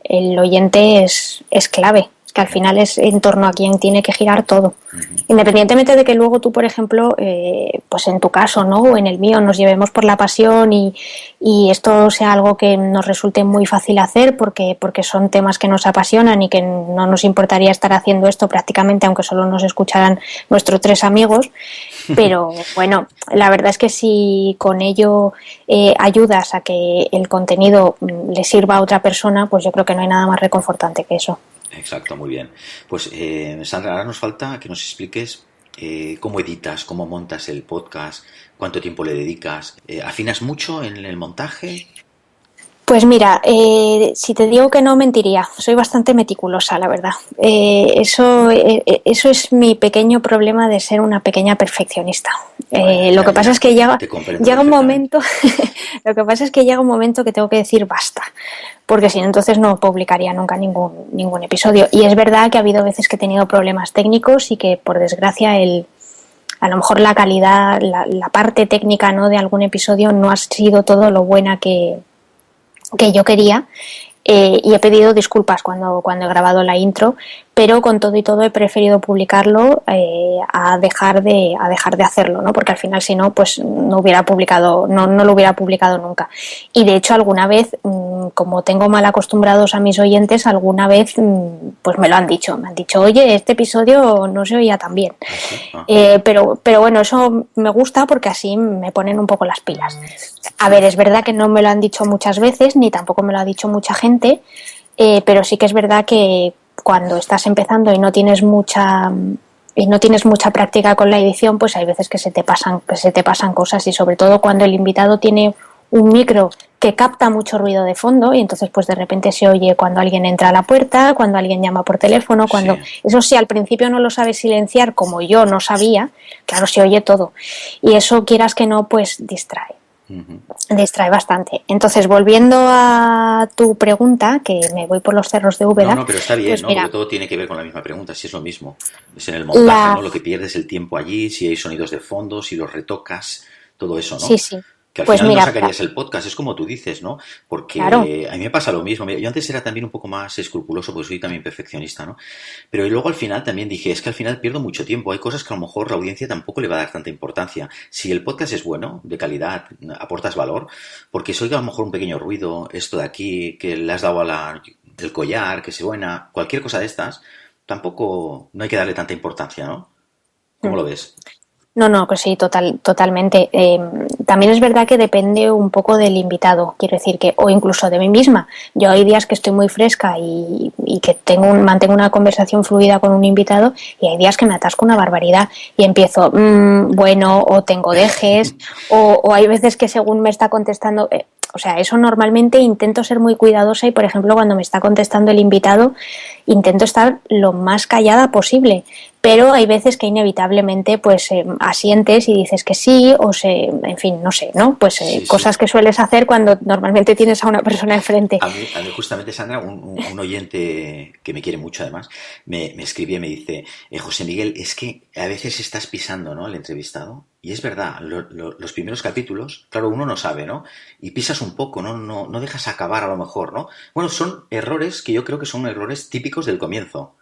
el oyente es clave, es que al final es en torno a quien tiene que girar todo. Uh-huh. Independientemente de que luego tú, por ejemplo, pues en tu caso, ¿no? O en el mío, nos llevemos por la pasión y esto sea algo que nos resulte muy fácil hacer porque son temas que nos apasionan y que no nos importaría estar haciendo esto prácticamente, aunque solo nos escucharan nuestros 3 amigos. Pero bueno, la verdad es que si con ello ayudas a que el contenido le sirva a otra persona, pues yo creo que no hay nada más reconfortante que eso. Exacto, muy bien. Pues Sandra, ahora nos falta que nos expliques cómo editas, cómo montas el podcast, cuánto tiempo le dedicas. ¿Afinas mucho en el montaje? Pues mira, si te digo que no, mentiría. Soy bastante meticulosa, la verdad. Eso es mi pequeño problema de ser una pequeña perfeccionista. Lo que pasa es que llega un momento, lo que pasa es que llega un momento que tengo que decir basta, porque si no, entonces no publicaría nunca ningún episodio. Y es verdad que ha habido veces que he tenido problemas técnicos y que, por desgracia, a lo mejor la calidad, la parte técnica, ¿no?, de algún episodio no ha sido todo lo buena que yo quería, y he pedido disculpas cuando he grabado la intro, pero con todo y todo he preferido publicarlo a dejar de hacerlo, ¿no? Porque al final, si no, pues no hubiera publicado, no lo hubiera publicado nunca. Y de hecho, alguna vez, como tengo mal acostumbrados a mis oyentes, alguna vez pues me lo han dicho. Me han dicho, oye, este episodio no se oía tan bien. Pero bueno, eso me gusta porque así me ponen un poco las pilas. A ver, es verdad que no me lo han dicho muchas veces, ni tampoco me lo ha dicho mucha gente, pero sí que es verdad que cuando estás empezando y no tienes mucha práctica con la edición, pues hay veces que se te pasan cosas, y sobre todo cuando el invitado tiene un micro que capta mucho ruido de fondo y entonces pues de repente se oye cuando alguien entra a la puerta, cuando alguien llama por teléfono, cuando eso sí, al principio no lo sabes silenciar, como yo no sabía, claro, se oye todo, y eso, quieras que no, pues distrae. Distrae bastante. Entonces, volviendo a tu pregunta, que me voy por los cerros de Úbeda. No, pero está bien, pues ¿no? Mira, porque todo tiene que ver con la misma pregunta, si es lo mismo. Es en el montaje, ¿no? Lo que pierdes el tiempo allí, si hay sonidos de fondo, si los retocas, todo eso, ¿no? Sí. Que al pues final mira, no sacarías el podcast, es como tú dices, ¿no? Porque claro. a mí me pasa lo mismo. Mira, yo antes era también un poco más escrupuloso, porque soy también perfeccionista, ¿no? Pero luego al final también dije, es que al final pierdo mucho tiempo. Hay cosas que a lo mejor la audiencia tampoco le va a dar tanta importancia. Si el podcast es bueno, de calidad, aportas valor, porque se oiga a lo mejor un pequeño ruido, esto de aquí, que le has dado el collar, que se suena, cualquier cosa de estas, tampoco no hay que darle tanta importancia, ¿no? ¿Cómo lo ves? No, pues sí, totalmente. También es verdad que depende un poco del invitado, quiero decir que, o incluso de mí misma. Yo hay días que estoy muy fresca y que mantengo una conversación fluida con un invitado, y hay días que me atasco una barbaridad y empiezo, bueno, o tengo dejes, o hay veces que según me está contestando, o sea, eso normalmente intento ser muy cuidadosa y, por ejemplo, cuando me está contestando el invitado, intento estar lo más callada posible. Pero hay veces que inevitablemente pues asientes y dices que sí, en fin, no sé, ¿no? Pues cosas que sueles hacer cuando normalmente tienes a una persona enfrente. A mí justamente, Sandra, un oyente que me quiere mucho además, me escribe y me dice, José Miguel, es que a veces estás pisando, ¿no?, el entrevistado. Y es verdad, los primeros capítulos, claro, uno no sabe, ¿no? Y pisas un poco, no dejas acabar a lo mejor, ¿no? Bueno, son errores que yo creo que son errores típicos del comienzo,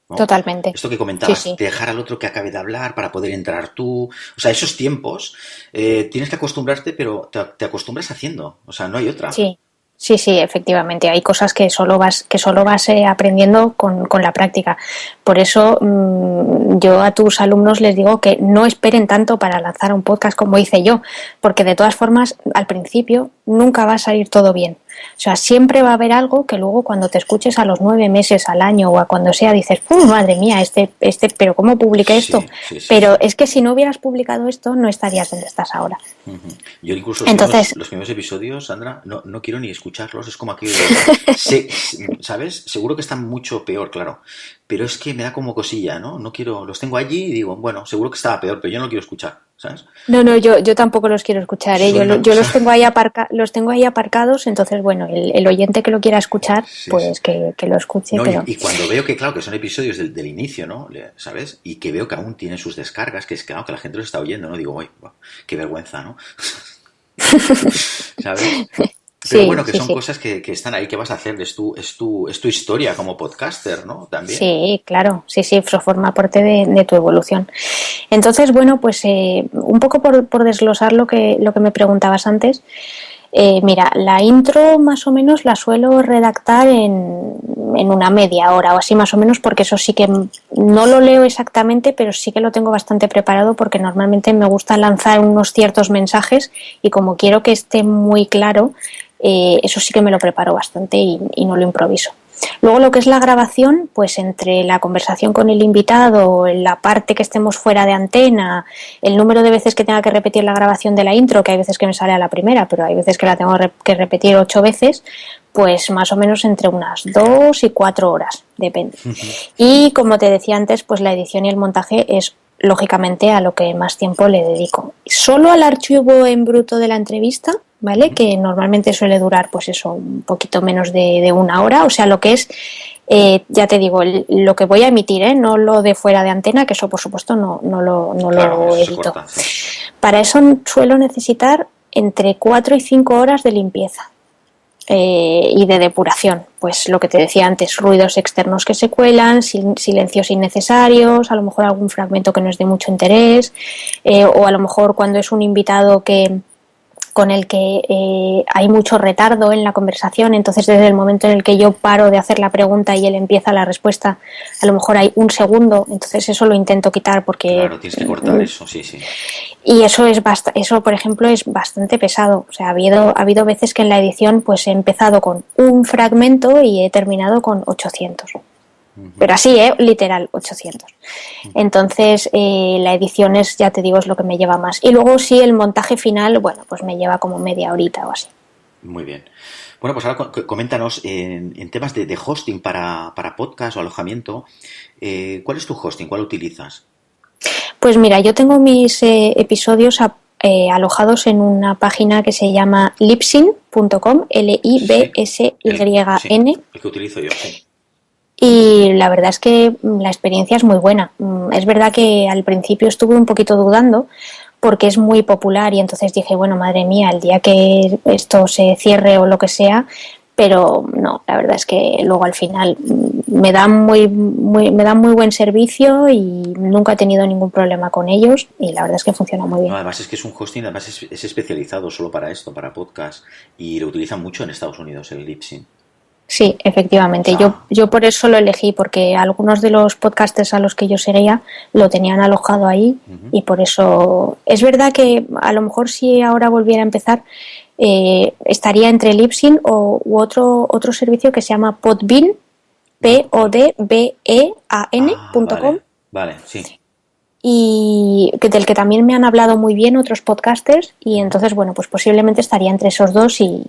¿no? Totalmente. Esto que comentabas, Sí. dejar al otro que acabe de hablar para poder entrar tú. O sea, esos tiempos tienes que acostumbrarte, pero te acostumbras haciendo. O sea, no hay otra. Sí, efectivamente. Hay cosas que solo vas aprendiendo con la práctica. Por eso yo a tus alumnos les digo que no esperen tanto para lanzar un podcast como hice yo, porque de todas formas, al principio nunca va a salir todo bien. O sea, siempre va a haber algo que luego cuando te escuches a los 9 meses, al año o a cuando sea, dices, madre mía, pero ¿cómo publiqué esto? Sí. Pero es que si no hubieras publicado esto, no estarías donde estás ahora. Yo incluso Entonces, los primeros episodios, Sandra, no quiero ni escucharlos. Es como aquello de, ¿sabes? Seguro que están mucho peor, claro. Pero es que me da como cosilla, ¿no? No quiero, los tengo allí y digo, bueno, seguro que estaba peor, pero yo no lo quiero escuchar, ¿sabes? No, yo tampoco los quiero escuchar, ¿eh? Yo los tengo ahí aparcados, entonces, bueno, el oyente que lo quiera escuchar, pues que lo escuche. No, pero... y cuando veo que, claro, que son episodios del inicio, ¿no? ¿Sabes? Y que veo que aún tienen sus descargas, que es claro, que la gente los está oyendo, ¿no? Digo, uy, qué vergüenza, ¿no? ¿Sabes? Pero Sí, bueno, que sí, son sí. cosas que están ahí, que vas a hacer, es tu historia como podcaster, ¿no? También. Sí, claro, sí, sí, eso forma parte de tu evolución. Entonces, bueno, pues un poco por desglosar lo que me preguntabas antes, mira, la intro más o menos la suelo redactar en una media hora o así más o menos, porque eso sí que no lo leo exactamente, pero sí que lo tengo bastante preparado porque normalmente me gusta lanzar unos ciertos mensajes y como quiero que esté muy claro, eso sí que me lo preparo bastante y no lo improviso. Luego lo que es la grabación, pues entre la conversación con el invitado, la parte que estemos fuera de antena, el número de veces que tenga que repetir la grabación de la intro, que hay veces que me sale a la primera, pero hay veces que la tengo que repetir 8 veces, pues más o menos entre unas 2 y 4 horas, depende. Y como te decía antes, pues la edición y el montaje es lógicamente a lo que más tiempo le dedico. Solo al archivo en bruto de la entrevista, ¿vale? Que normalmente suele durar, pues eso, un poquito menos de una hora, o sea, lo que es, ya te digo, lo que voy a emitir, no lo de fuera de antena, que eso por supuesto no Claro, lo eso se edito. corta, sí. Para eso suelo necesitar entre 4 y 5 horas de limpieza. Y de depuración, pues lo que te decía antes, ruidos externos que se cuelan, silencios innecesarios, a lo mejor algún fragmento que no es de mucho interés, o a lo mejor cuando es un invitado con el que hay mucho retardo en la conversación, entonces desde el momento en el que yo paro de hacer la pregunta y él empieza la respuesta, a lo mejor hay un segundo, entonces eso lo intento quitar porque Claro, tienes que cortar eso, sí, sí. y eso por ejemplo es bastante pesado, o sea, ha habido veces que en la edición pues he empezado con un fragmento y he terminado con 800. Pero así, literal, 800. Entonces, la edición es, ya te digo, es lo que me lleva más. Y luego sí, el montaje final, bueno, pues me lleva como media horita o así. Muy bien. Bueno, pues ahora coméntanos en temas de hosting para podcast o alojamiento. ¿Cuál es tu hosting? ¿Cuál utilizas? Pues mira, yo tengo mis episodios alojados en una página que se llama libsyn.com, Sí, sí, Libsyn. el que utilizo yo, sí. Y la verdad es que la experiencia es muy buena. Es verdad que al principio estuve un poquito dudando porque es muy popular y entonces dije, bueno, madre mía, el día que esto se cierre o lo que sea, pero no, la verdad es que luego al final me dan muy buen servicio y nunca he tenido ningún problema con ellos y la verdad es que funciona muy No, bien. además es que es un hosting, además es especializado solo para esto, para podcast, y lo utilizan mucho en Estados Unidos, el Libsyn. Sí, O efectivamente. Yo, sea, yo por eso lo elegí, porque algunos de los podcasters a los que yo seguía lo tenían alojado ahí ujú. y por eso es verdad que a lo mejor si ahora volviera a empezar estaría entre Libsyn u otro servicio que se llama Podbean, podbean.com Vale, vale, sí. y del que también me han hablado muy bien otros podcasters y Ujú, entonces bueno, pues posiblemente estaría entre esos dos ujú.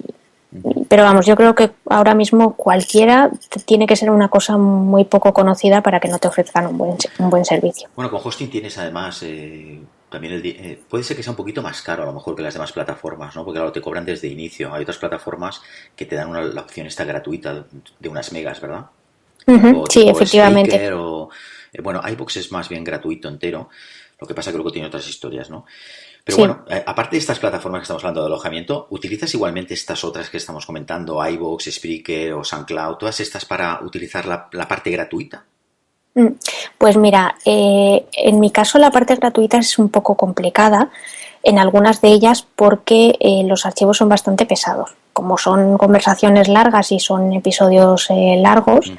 pero vamos, yo creo que ahora mismo cualquiera tiene que ser una cosa muy poco conocida para que no te ofrezcan un buen servicio. Bueno, con hosting tienes además también puede ser que sea un poquito más caro a lo mejor que las demás plataformas, ¿no? Porque claro, te cobran desde inicio. Hay otras plataformas que te dan la opción esta gratuita de unas megas, ¿verdad? Ujú, Tipo, sí, tipo efectivamente. Spreaker o... bueno, iVoox es más bien gratuito entero. Lo que pasa que luego tiene otras historias, ¿no? Pero Sí. bueno, aparte de estas plataformas que estamos hablando de alojamiento, ¿utilizas igualmente estas otras que estamos comentando, iVoox, Spreaker o SoundCloud, todas estas para utilizar la parte gratuita? Mm, Pues mira, en mi caso la parte gratuita es un poco complicada en algunas de ellas porque los archivos son bastante pesados. Como son conversaciones largas y son episodios largos, Ujú.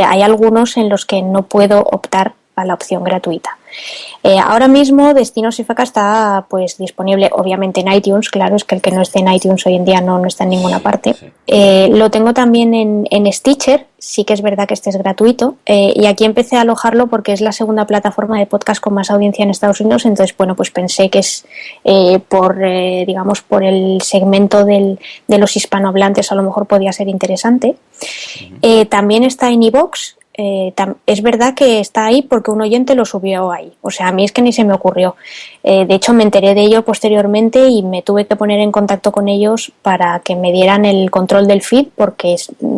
hay algunos en los que no puedo optar a la opción gratuita. Ahora mismo Destinos IFACA está pues disponible obviamente en iTunes, claro, es que el que no esté en iTunes hoy en día no está en ninguna Sí, parte. sí. Lo tengo también en Stitcher, sí que es verdad que este es gratuito y aquí empecé a alojarlo porque es la segunda plataforma de podcast con más audiencia en Estados Unidos, entonces bueno, pues pensé que es digamos, por el segmento de los hispanohablantes a lo mejor podía ser interesante. Ujú. También está en iVoox. Es verdad que está ahí porque un oyente lo subió ahí. O sea, a mí es que ni se me ocurrió. De hecho, me enteré de ello posteriormente y me tuve que poner en contacto con ellos para que me dieran el control del feed porque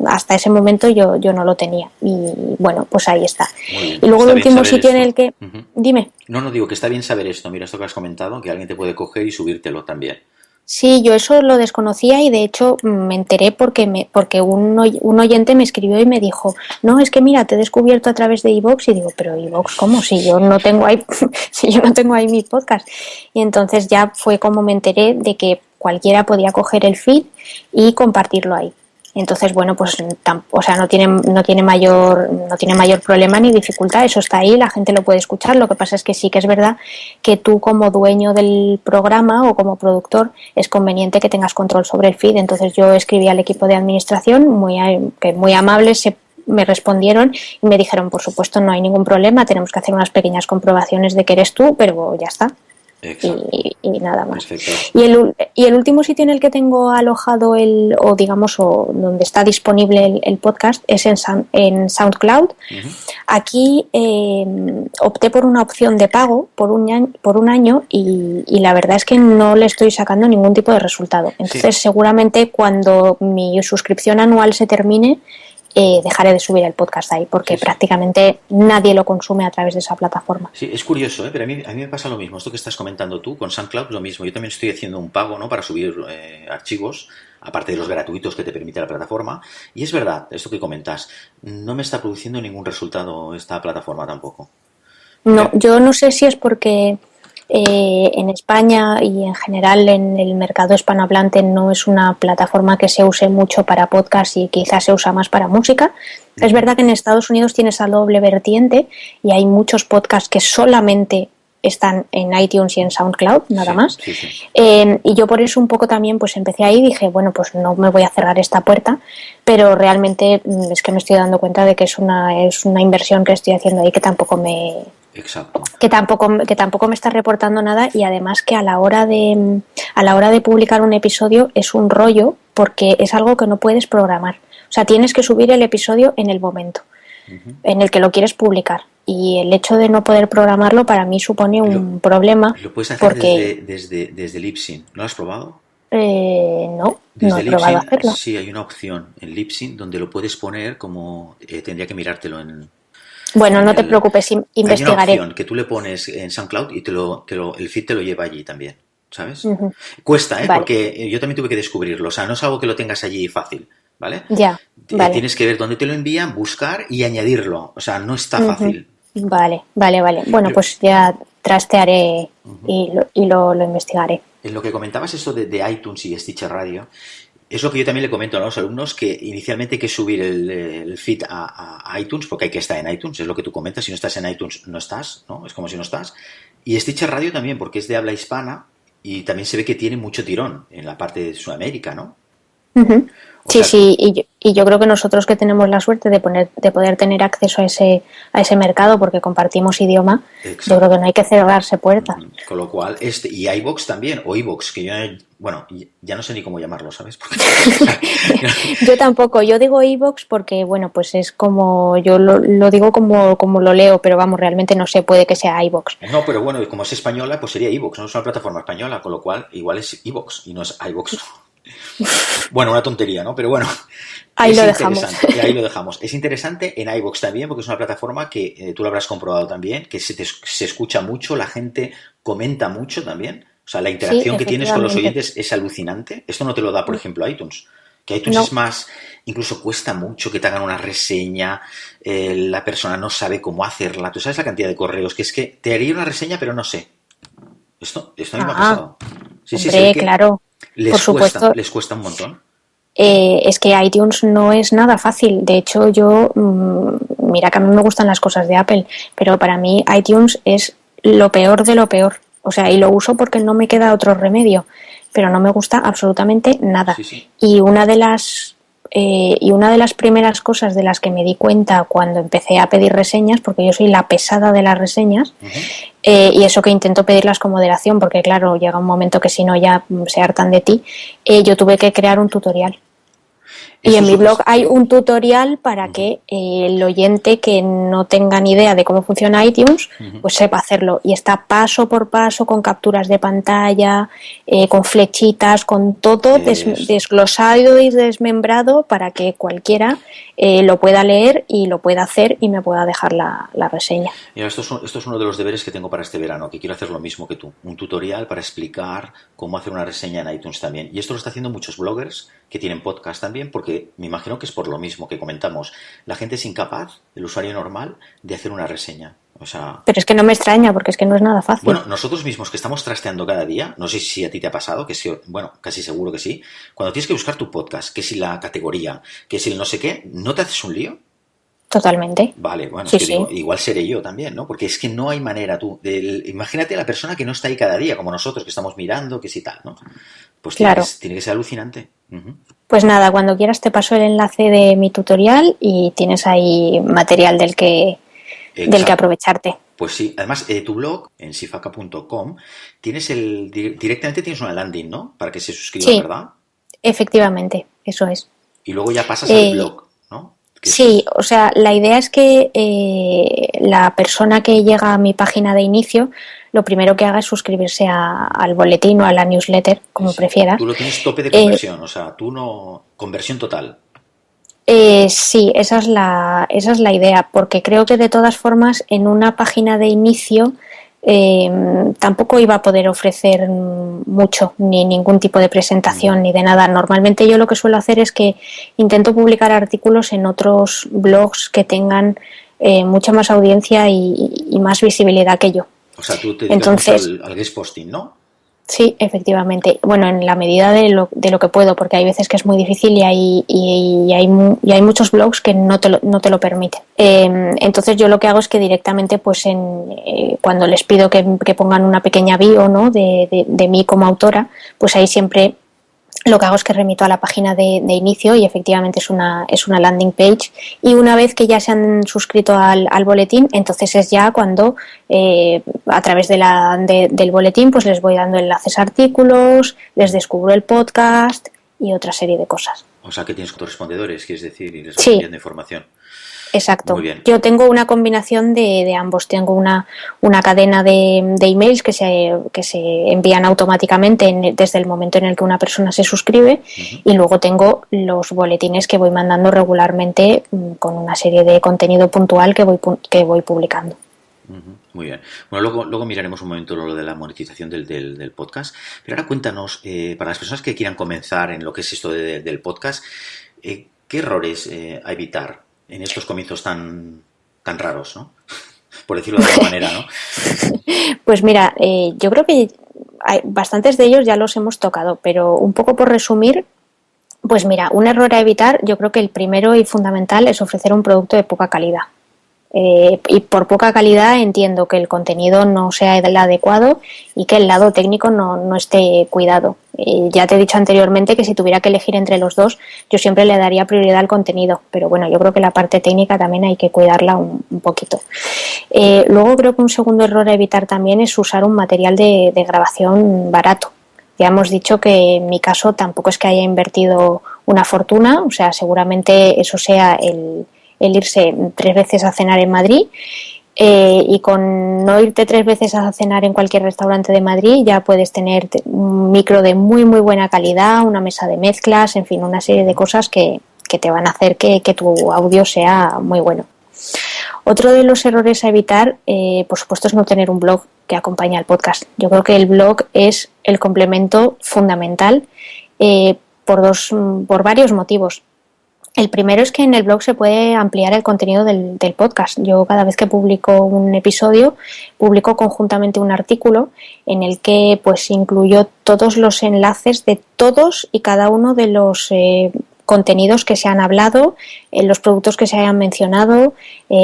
hasta ese momento yo no lo tenía. Y bueno, pues ahí está. Muy bien, Y luego el está bien último saber sitio en el esto. que... Ujú. Dime. No, no digo que está bien saber esto. Mira, esto que has comentado, que alguien te puede coger y subírtelo también. Sí, yo eso lo desconocía y de hecho me enteré porque un oyente me escribió y me dijo, no, es que mira, te he descubierto a través de iVoox y digo, pero iVoox, ¿cómo? Si yo no tengo ahí, si yo no tengo ahí mi podcast. Y entonces ya fue como me enteré de que cualquiera podía coger el feed y compartirlo ahí. Entonces, bueno, pues o sea, no tiene mayor problema ni dificultad, eso está ahí, la gente lo puede escuchar. Lo que pasa es que sí que es verdad que tú como dueño del programa o como productor es conveniente que tengas control sobre el feed. Entonces yo escribí al equipo de administración, que muy amables me respondieron y me dijeron, por supuesto, no hay ningún problema, tenemos que hacer unas pequeñas comprobaciones de que eres tú, pero ya está. Y nada más. Y el último sitio en el que tengo alojado o donde está disponible el podcast es en SoundCloud. Uh-huh. Aquí opté por una opción de pago por un año y la verdad es que no le estoy sacando ningún tipo de resultado. Entonces seguramente cuando mi suscripción anual se termine, dejaré de subir el podcast ahí porque prácticamente nadie lo consume a través de esa plataforma. Sí, es curioso, pero a mí me pasa lo mismo. Esto que estás comentando tú con SoundCloud, lo mismo. Yo también estoy haciendo un pago, ¿no?, para subir archivos, aparte de los gratuitos que te permite la plataforma. Y es verdad, esto que comentas, no me está produciendo ningún resultado esta plataforma tampoco. No, yo no sé si es porque en España y en general en el mercado hispanohablante no es una plataforma que se use mucho para podcast y quizás se usa más para música. Es verdad que en Estados Unidos tiene esa doble vertiente y hay muchos podcasts que solamente están en iTunes y en SoundCloud, nada más. Y yo por eso un poco también pues empecé ahí y dije, bueno, pues no me voy a cerrar esta puerta, pero realmente es que me estoy dando cuenta de que es una inversión que estoy haciendo ahí que tampoco me... Exacto. Que tampoco me está reportando nada y además que a la hora de publicar un episodio es un rollo porque es algo que no puedes programar. O sea, tienes que subir el episodio en el momento en el que lo quieres publicar. Y el hecho de no poder programarlo para mí supone un problema. Lo puedes hacer desde Libsyn. ¿No lo has probado? No Desde he probado a hacerlo. Sí, hay una opción en Libsyn donde lo puedes poner como... tendría que mirártelo en... Bueno, no te preocupes, investigaré. Hay una opción que tú le pones en SoundCloud y el feed te lo lleva allí también, ¿sabes? Uh-huh. Cuesta, vale. Porque yo también tuve que descubrirlo. O sea, no es algo que lo tengas allí fácil, ¿vale? Ya, vale. Tienes que ver dónde te lo envían, buscar y añadirlo. O sea, no está fácil. Vale. Bueno, pues ya trastearé y lo investigaré. En lo que comentabas esto de iTunes y Stitcher Radio, es lo que yo también le comento a los alumnos, que inicialmente hay que subir el feed a iTunes, porque hay que estar en iTunes, es lo que tú comentas. Si no estás en iTunes, no estás, ¿no? Es como si no estás. Y Stitcher Radio también, porque es de habla hispana y también se ve que tiene mucho tirón en la parte de Sudamérica, ¿no? Uh-huh. Sí, y yo creo que nosotros que tenemos la suerte de poder tener acceso a ese mercado porque compartimos idioma, exacto, yo creo que no hay que cerrarse puertas. Con lo cual, y iVoox también, o iVoox, que yo, bueno, ya no sé ni cómo llamarlo, ¿sabes? Yo tampoco, yo digo iVoox porque, bueno, pues es como, yo lo digo como lo leo, pero vamos, realmente no sé, puede que sea iVoox. No, pero bueno, como es española, pues sería iVoox, no es una plataforma española, con lo cual igual es iVoox y no es iVoox. Bueno, una tontería, ¿no? Pero bueno, ahí lo dejamos. Ahí lo dejamos. Es interesante en iVoox también, porque es una plataforma que tú lo habrás comprobado también, que se escucha mucho, la gente comenta mucho también. O sea, la interacción que tienes con los oyentes es alucinante. Esto no te lo da, por ejemplo, iTunes. Que iTunes es más, incluso cuesta mucho que te hagan una reseña, la persona no sabe cómo hacerla. Tú sabes la cantidad de correos, que es que te haría una reseña, pero no sé. Esto a mí me ha pasado. Hombre, claro. Les cuesta un montón. Es que iTunes no es nada fácil. De hecho, yo, mira que a mí me gustan las cosas de Apple, pero para mí iTunes es lo peor de lo peor. O sea, y lo uso porque no me queda otro remedio, pero no me gusta absolutamente nada. Sí. Y una de las primeras cosas de las que me di cuenta cuando empecé a pedir reseñas, porque yo soy la pesada de las reseñas, y eso que intento pedirlas con moderación, porque claro, llega un momento que si no ya se hartan de ti, yo tuve que crear un tutorial. Y en mi blog hay un tutorial para que el oyente que no tenga ni idea de cómo funciona iTunes, pues sepa hacerlo. Y está paso por paso, con capturas de pantalla, con flechitas, con todo desglosado y desmembrado para que cualquiera lo pueda leer y lo pueda hacer y me pueda dejar la reseña. Mira, esto es uno de los deberes que tengo para este verano, que quiero hacer lo mismo que tú. Un tutorial para explicar cómo hacer una reseña en iTunes también. Y esto lo está haciendo muchos bloggers que tienen podcast también, porque me imagino que es por lo mismo que comentamos. La gente es incapaz, el usuario normal, de hacer una reseña. O sea, pero es que no me extraña, porque es que no es nada fácil. Bueno, nosotros mismos que estamos trasteando cada día, no sé si a ti te ha pasado, que sí, bueno, casi seguro que sí, cuando tienes que buscar tu podcast, que si la categoría, que si el no sé qué, ¿no te haces un lío? Totalmente. Vale, bueno, sí, es que sí. digo, igual seré yo también, ¿no? Porque es que no hay manera imagínate a la persona que no está ahí cada día, como nosotros, que estamos mirando, que si tal, ¿no? Pues claro. Tiene que ser alucinante. Pues nada, cuando quieras te paso el enlace de mi tutorial y tienes ahí material del que aprovecharte. Pues sí, además tu blog en sifaca.com directamente tienes una landing, ¿no? Para que se suscriban, sí, ¿verdad? Efectivamente, eso es. Y luego ya pasas al blog, ¿no? Sí, o sea, la idea es que la persona que llega a mi página de inicio, lo primero que haga es suscribirse al boletín o a la newsletter, como prefiera. Tú lo tienes tope de conversión, o sea, tú no... Conversión total. Sí, esa es la idea, porque creo que de todas formas en una página de inicio tampoco iba a poder ofrecer mucho, ni ningún tipo de presentación ni de nada. Normalmente yo lo que suelo hacer es que intento publicar artículos en otros blogs que tengan mucha más audiencia y más visibilidad que yo. O sea, tú te dedicas mucho al guest posting, ¿no? Sí, efectivamente. Bueno, en la medida de lo que puedo, porque hay veces que es muy difícil y hay muchos blogs que no te lo permiten. Entonces yo lo que hago es que directamente, pues cuando les pido que pongan una pequeña bio, ¿no? de mí como autora, pues ahí siempre lo que hago es que remito a la página de inicio y efectivamente es una landing page, y una vez que ya se han suscrito al boletín, entonces es ya cuando a través del boletín pues les voy dando enlaces a artículos, les descubro el podcast y otra serie de cosas. O sea que tienes correspondedores, quieres decir, y les vas enviando información. Exacto. Muy bien. Yo tengo una combinación de ambos. Tengo una cadena de emails que se envían automáticamente desde el momento en el que una persona se suscribe, y luego tengo los boletines que voy mandando regularmente con una serie de contenido puntual que voy publicando. Muy bien. Bueno, luego miraremos un momento lo de la monetización del podcast. Pero ahora cuéntanos, para las personas que quieran comenzar en lo que es esto del podcast, ¿qué errores a evitar en estos comienzos tan raros, ¿no? Por decirlo de alguna manera, ¿no? Pues mira, yo creo que bastantes de ellos ya los hemos tocado, pero un poco por resumir, pues mira, un error a evitar, yo creo que el primero y fundamental es ofrecer un producto de poca calidad. Y por poca calidad entiendo que el contenido no sea el adecuado y que el lado técnico no esté cuidado. Ya te he dicho anteriormente que si tuviera que elegir entre los dos, yo siempre le daría prioridad al contenido, pero bueno, yo creo que la parte técnica también hay que cuidarla un poquito. Luego creo que un segundo error a evitar también es usar un material de grabación barato. Ya hemos dicho que en mi caso tampoco es que haya invertido una fortuna, o sea, seguramente eso sea el irse 3 veces a cenar en Madrid, y con no irte 3 veces a cenar en cualquier restaurante de Madrid ya puedes tener un micro de muy muy buena calidad, una mesa de mezclas, en fin, una serie de cosas que te van a hacer que tu audio sea muy bueno. Otro de los errores a evitar, por supuesto, es no tener un blog que acompañe al podcast. Yo creo que el blog es el complemento fundamental por varios motivos. El primero es que en el blog se puede ampliar el contenido del podcast. Yo cada vez que publico un episodio, publico conjuntamente un artículo en el que pues incluyo todos los enlaces de todos y cada uno de los contenidos que se han hablado, los productos que se hayan mencionado.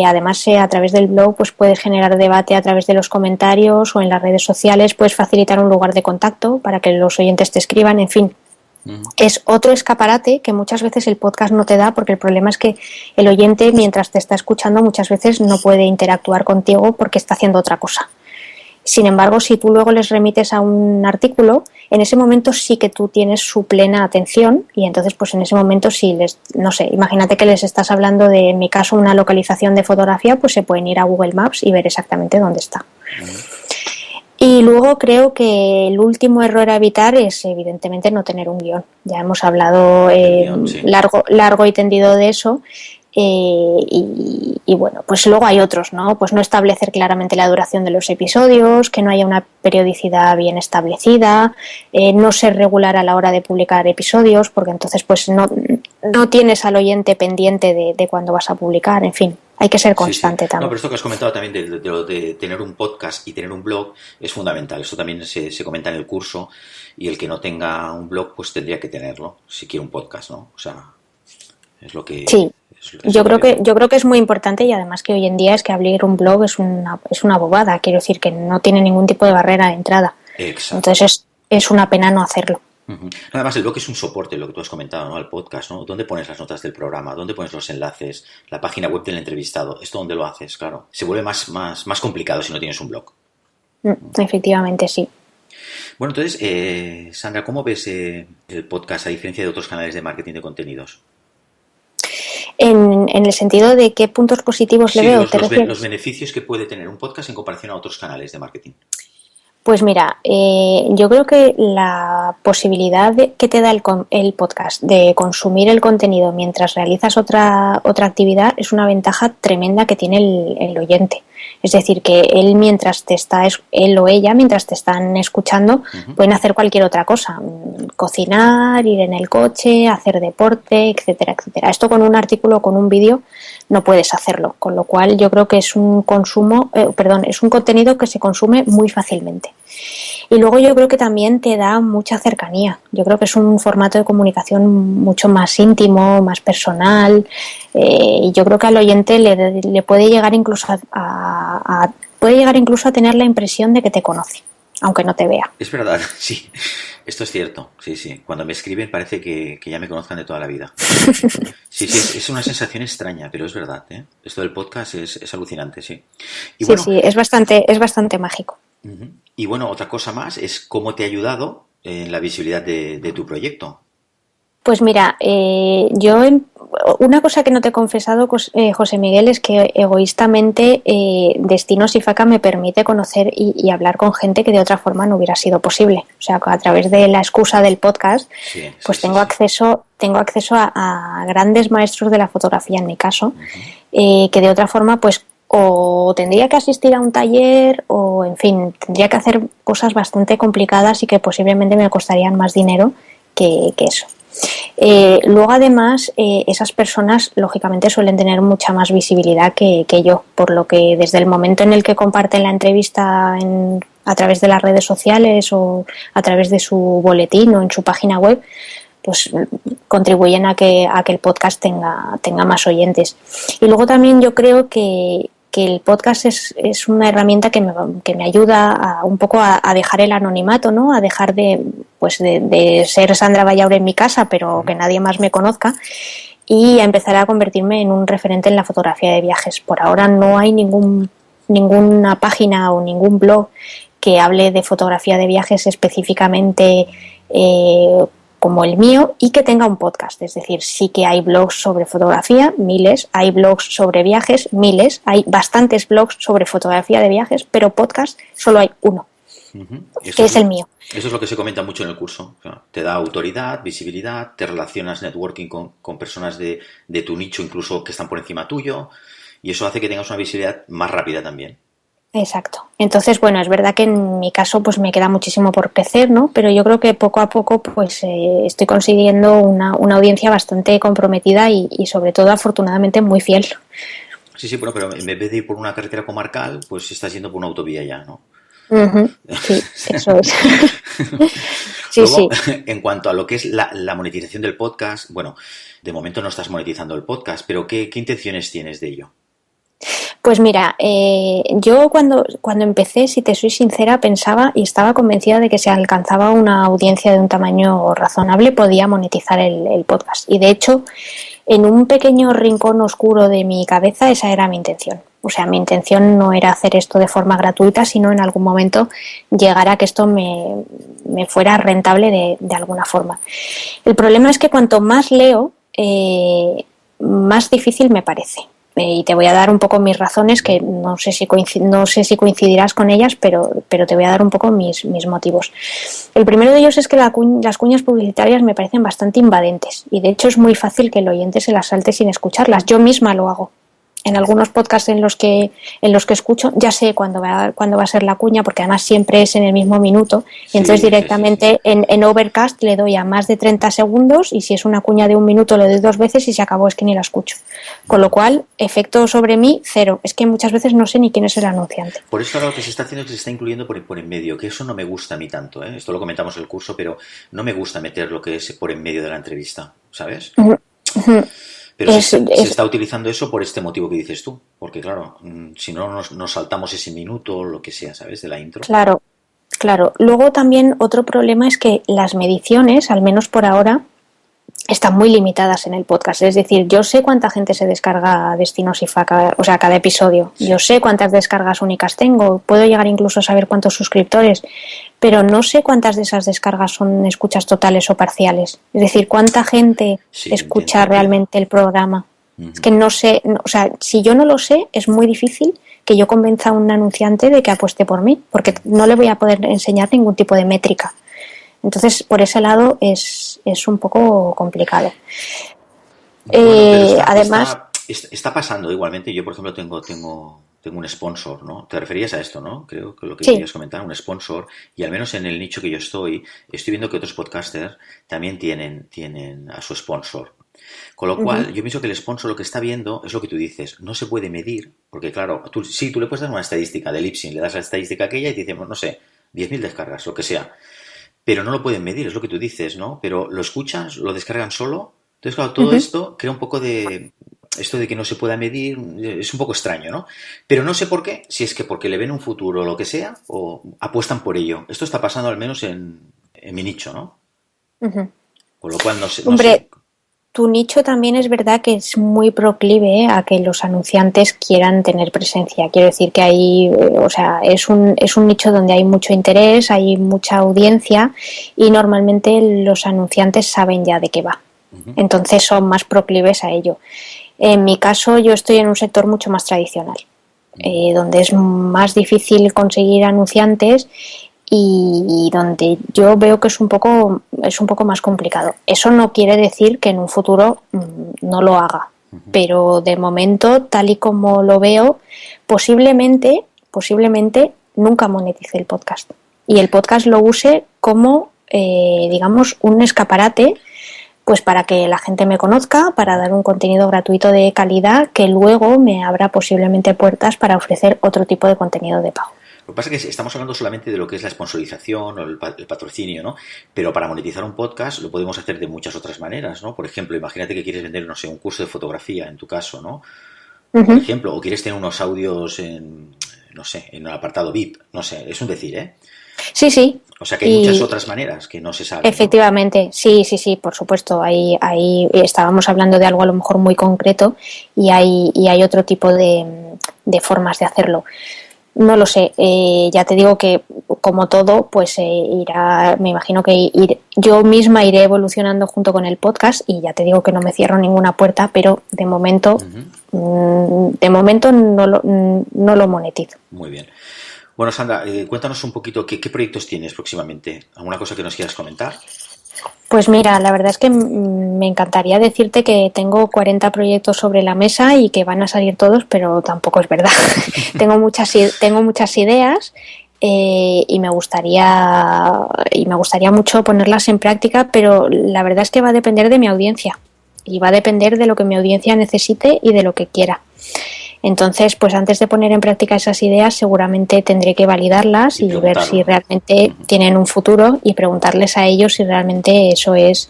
Además, a través del blog pues puedes generar debate a través de los comentarios o en las redes sociales, puedes facilitar un lugar de contacto para que los oyentes te escriban, en fin. Es otro escaparate que muchas veces el podcast no te da, porque el problema es que el oyente, mientras te está escuchando, muchas veces no puede interactuar contigo porque está haciendo otra cosa. Sin embargo, si tú luego les remites a un artículo, en ese momento sí que tú tienes su plena atención y entonces pues en ese momento sí no sé, imagínate que les estás hablando de, en mi caso, una localización de fotografía, pues se pueden ir a Google Maps y ver exactamente dónde está. Y luego creo que el último error a evitar es evidentemente no tener un guión. Ya hemos hablado Sí. largo y tendido de eso. Y bueno, pues luego hay otros, ¿no? Pues no establecer claramente la duración de los episodios, que no haya una periodicidad bien establecida, no ser regular a la hora de publicar episodios, porque entonces pues no tienes al oyente pendiente de cuándo vas a publicar, en fin. Hay que ser constante también. No, pero esto que has comentado también de tener un podcast y tener un blog es fundamental. Esto también se comenta en el curso y el que no tenga un blog pues tendría que tenerlo si quiere un podcast, ¿no? O sea, es lo que... Sí, yo creo que es muy importante y además que hoy en día es que abrir un blog es una bobada. Quiero decir que no tiene ningún tipo de barrera de entrada. Exacto. Entonces es una pena no hacerlo. Además, el blog es un soporte, lo que tú has comentado, ¿no? Al podcast, ¿no? ¿Dónde pones las notas del programa? ¿Dónde pones los enlaces? La página web del entrevistado. ¿Esto dónde lo haces? Claro. Se vuelve más complicado si no tienes un blog. Efectivamente, sí. Bueno, entonces, Sandra, ¿cómo ves el podcast a diferencia de otros canales de marketing de contenidos? En el sentido de qué puntos positivos le veo. Los beneficios que puede tener un podcast en comparación a otros canales de marketing. Pues mira, yo creo que la posibilidad que te da el podcast de consumir el contenido mientras realizas otra actividad es una ventaja tremenda que tiene el oyente. Es decir, que él o ella mientras te están escuchando pueden hacer cualquier otra cosa, cocinar, ir en el coche, hacer deporte, etcétera, etcétera. Esto con un artículo o con un vídeo no puedes hacerlo, con lo cual yo creo que es un contenido que se consume muy fácilmente. Y luego yo creo que también te da mucha cercanía. Yo creo que es un formato de comunicación mucho más íntimo, más personal. Y yo creo que al oyente le puede llegar incluso a tener la impresión de que te conoce, aunque no te vea. Es verdad, sí. Esto es cierto, sí. Cuando me escriben parece que ya me conozcan de toda la vida. Sí, es una sensación extraña, pero es verdad, ¿eh? Esto del podcast es alucinante, sí. Y bueno, sí, es bastante mágico. Y bueno, otra cosa más es cómo te ha ayudado en la visibilidad de tu proyecto. Pues mira, una cosa que no te he confesado, José Miguel, es que egoístamente Destinos y Faca me permite conocer y hablar con gente que de otra forma no hubiera sido posible. O sea, a través de la excusa del podcast, tengo acceso a grandes maestros de la fotografía, en mi caso, que de otra forma, pues, o tendría que asistir a un taller o, en fin, tendría que hacer cosas bastante complicadas y que posiblemente me costarían más dinero que eso. Luego además esas personas lógicamente suelen tener mucha más visibilidad que yo, por lo que desde el momento en el que comparten la entrevista a través de las redes sociales o a través de su boletín o en su página web, pues contribuyen a que el podcast tenga más oyentes. Y luego también yo creo que el podcast es una herramienta que me ayuda un poco a dejar el anonimato, ¿no? A dejar de ser Sandra Vallaure en mi casa, pero que nadie más me conozca, y a empezar a convertirme en un referente en la fotografía de viajes. Por ahora no hay ninguna página o ningún blog que hable de fotografía de viajes específicamente como el mío y que tenga un podcast. Es decir, sí que hay blogs sobre fotografía, miles, hay blogs sobre viajes, miles, hay bastantes blogs sobre fotografía de viajes, pero podcast solo hay uno, que es el mío. Eso es lo que se comenta mucho en el curso. O sea, te da autoridad, visibilidad, te relacionas networking con personas de tu nicho, incluso que están por encima tuyo, y eso hace que tengas una visibilidad más rápida también. Exacto. Entonces, bueno, es verdad que en mi caso pues me queda muchísimo por crecer, ¿no? Pero yo creo que poco a poco pues estoy consiguiendo una audiencia bastante comprometida y sobre todo afortunadamente muy fiel. Sí, bueno, pero en vez de ir por una carretera comarcal, pues estás yendo por una autovía ya, ¿no? Sí, eso es. Luego, en cuanto a lo que es la monetización del podcast, bueno, de momento no estás monetizando el podcast, pero ¿qué intenciones tienes de ello? Pues mira, yo cuando empecé, si te soy sincera, pensaba y estaba convencida de que si alcanzaba una audiencia de un tamaño razonable podía monetizar el podcast. Y de hecho, en un pequeño rincón oscuro de mi cabeza esa era mi intención. O sea, mi intención no era hacer esto de forma gratuita, sino en algún momento llegar a que esto me fuera rentable de alguna forma. El problema es que cuanto más leo, más difícil me parece. Y te voy a dar un poco mis razones, que no sé si coincidirás con ellas, pero te voy a dar un poco mis motivos. El primero de ellos es que las cuñas publicitarias me parecen bastante invadentes, y de hecho es muy fácil que el oyente se las salte sin escucharlas. Yo misma lo hago. En algunos podcasts en los que escucho, ya sé cuándo va a ser la cuña, porque además siempre es en el mismo minuto, y entonces directamente sí. En Overcast le doy a más de 30 segundos, y si es una cuña de 1 minuto le doy 2 veces y se acabó, es que ni la escucho. Con lo cual, efecto sobre mí, cero. Es que muchas veces no sé ni quién es el anunciante. Por eso ahora lo que se está haciendo es que se está incluyendo por en medio, que eso no me gusta a mí tanto, ¿eh? Esto lo comentamos en el curso, pero no me gusta meter lo que es por en medio de la entrevista, ¿sabes? Pero se está utilizando eso por este motivo que dices tú, porque claro, si no nos saltamos ese minuto o lo que sea, ¿sabes? De la intro. Claro. Luego también otro problema es que las mediciones, al menos por ahora, están muy limitadas en el podcast. Es decir, yo sé cuánta gente se descarga Destinos IFA, cada episodio. Sí. Yo sé cuántas descargas únicas tengo. Puedo llegar incluso a saber cuántos suscriptores. Pero no sé cuántas de esas descargas son escuchas totales o parciales. Es decir, cuánta gente escucha realmente el programa. Uh-huh. Es que no sé, si yo no lo sé, es muy difícil que yo convenza a un anunciante de que apueste por mí, porque no le voy a poder enseñar ningún tipo de métrica. Entonces, por ese lado es un poco complicado. Bueno, además... Está pasando igualmente. Yo, por ejemplo, tengo un sponsor, ¿no? Te referías a esto, ¿no? Creo que lo que querías comentar, un sponsor, y al menos en el nicho que yo estoy viendo que otros podcasters también tienen a su sponsor. Con lo cual, yo pienso que el sponsor lo que está viendo es lo que tú dices, no se puede medir, porque claro, tú le puedes dar una estadística de Libsyn, le das la estadística aquella y te dicen, no sé, 10.000 descargas, lo que sea, pero no lo pueden medir, es lo que tú dices, ¿no? Pero lo escuchas, lo descargan solo, entonces claro, todo esto crea un poco de... Esto de que no se pueda medir es un poco extraño, ¿no? Pero no sé por qué, si es que porque le ven un futuro o lo que sea, o apuestan por ello. Esto está pasando al menos en mi nicho, ¿no? Uh-huh. Con lo cual no sé. Hombre, tu nicho también es verdad que es muy proclive a que los anunciantes quieran tener presencia. Quiero decir que hay, es un nicho donde hay mucho interés, hay mucha audiencia y normalmente los anunciantes saben ya de qué va. Uh-huh. Entonces son más proclives a ello. En mi caso, yo estoy en un sector mucho más tradicional, donde es más difícil conseguir anunciantes y donde yo veo que es un poco más complicado. Eso no quiere decir que en un futuro no lo haga, pero de momento, tal y como lo veo, posiblemente nunca monetice el podcast. Y el podcast lo use como, digamos, un escaparate, pues para que la gente me conozca, para dar un contenido gratuito de calidad que luego me abra posiblemente puertas para ofrecer otro tipo de contenido de pago. Lo que pasa es que estamos hablando solamente de lo que es la sponsorización o el patrocinio, ¿no? Pero para monetizar un podcast lo podemos hacer de muchas otras maneras, ¿no? Por ejemplo, imagínate que quieres vender, no sé, un curso de fotografía en tu caso, ¿no? Por ejemplo, o quieres tener unos audios en el apartado VIP, no sé, es un decir, ¿eh? Sí. O sea que hay muchas otras maneras que no se saben. Efectivamente, ¿no? Sí, por supuesto. Ahí estábamos hablando de algo a lo mejor muy concreto y hay otro tipo de formas de hacerlo. No lo sé, ya te digo que como todo, pues me imagino que yo misma iré evolucionando junto con el podcast y ya te digo que no me cierro ninguna puerta, pero de momento no lo monetizo. Muy bien. Bueno, Sandra, cuéntanos un poquito qué proyectos tienes próximamente. ¿Alguna cosa que nos quieras comentar? Pues mira, la verdad es que me encantaría decirte que tengo 40 proyectos sobre la mesa y que van a salir todos, pero tampoco es verdad. Tengo muchas ideas y me gustaría mucho ponerlas en práctica, pero la verdad es que va a depender de mi audiencia y va a depender de lo que mi audiencia necesite y de lo que quiera. Entonces, pues antes de poner en práctica esas ideas, seguramente tendré que validarlas y ver si realmente tienen un futuro y preguntarles a ellos si realmente eso es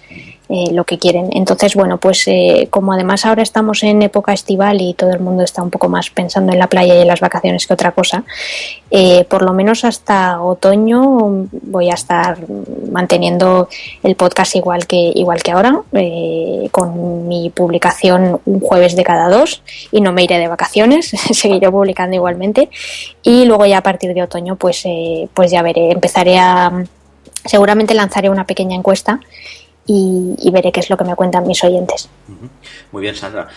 lo que quieren. Entonces, bueno, pues como además ahora estamos en época estival y todo el mundo está un poco más pensando en la playa y en las vacaciones que otra cosa, por lo menos hasta otoño voy a estar manteniendo el podcast igual que ahora, con mi publicación un jueves de cada 2, y no me iré de vacaciones, seguiré publicando igualmente, y luego ya a partir de otoño pues ya veré, seguramente lanzaré una pequeña encuesta y veré qué es lo que me cuentan mis oyentes. Muy bien, Sandra.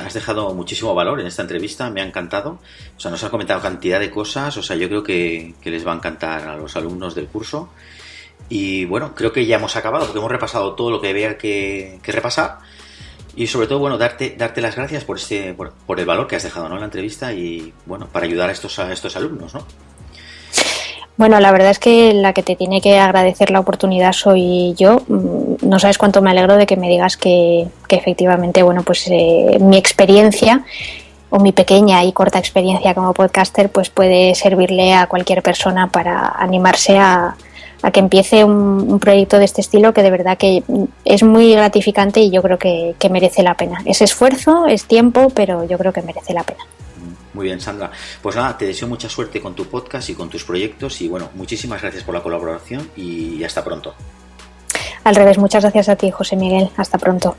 Has dejado muchísimo valor en esta entrevista, me ha encantado. O sea, nos has comentado cantidad de cosas, o sea, yo creo que les va a encantar a los alumnos del curso. Y bueno, creo que ya hemos acabado, porque hemos repasado todo lo que había que repasar. Y sobre todo, bueno, darte las gracias por el valor que has dejado, ¿no?, en la entrevista, y bueno, para ayudar a estos alumnos, ¿no? Bueno, la verdad es que la que te tiene que agradecer la oportunidad soy yo. No sabes cuánto me alegro de que me digas que efectivamente, bueno, pues mi experiencia, o mi pequeña y corta experiencia como podcaster, pues puede servirle a cualquier persona para animarse a que empiece un proyecto de este estilo, que de verdad que es muy gratificante y yo creo que merece la pena. Es esfuerzo, es tiempo, pero yo creo que merece la pena. Muy bien, Sandra. Pues nada, te deseo mucha suerte con tu podcast y con tus proyectos, y bueno, muchísimas gracias por la colaboración y hasta pronto. Al revés, muchas gracias a ti, José Miguel. Hasta pronto.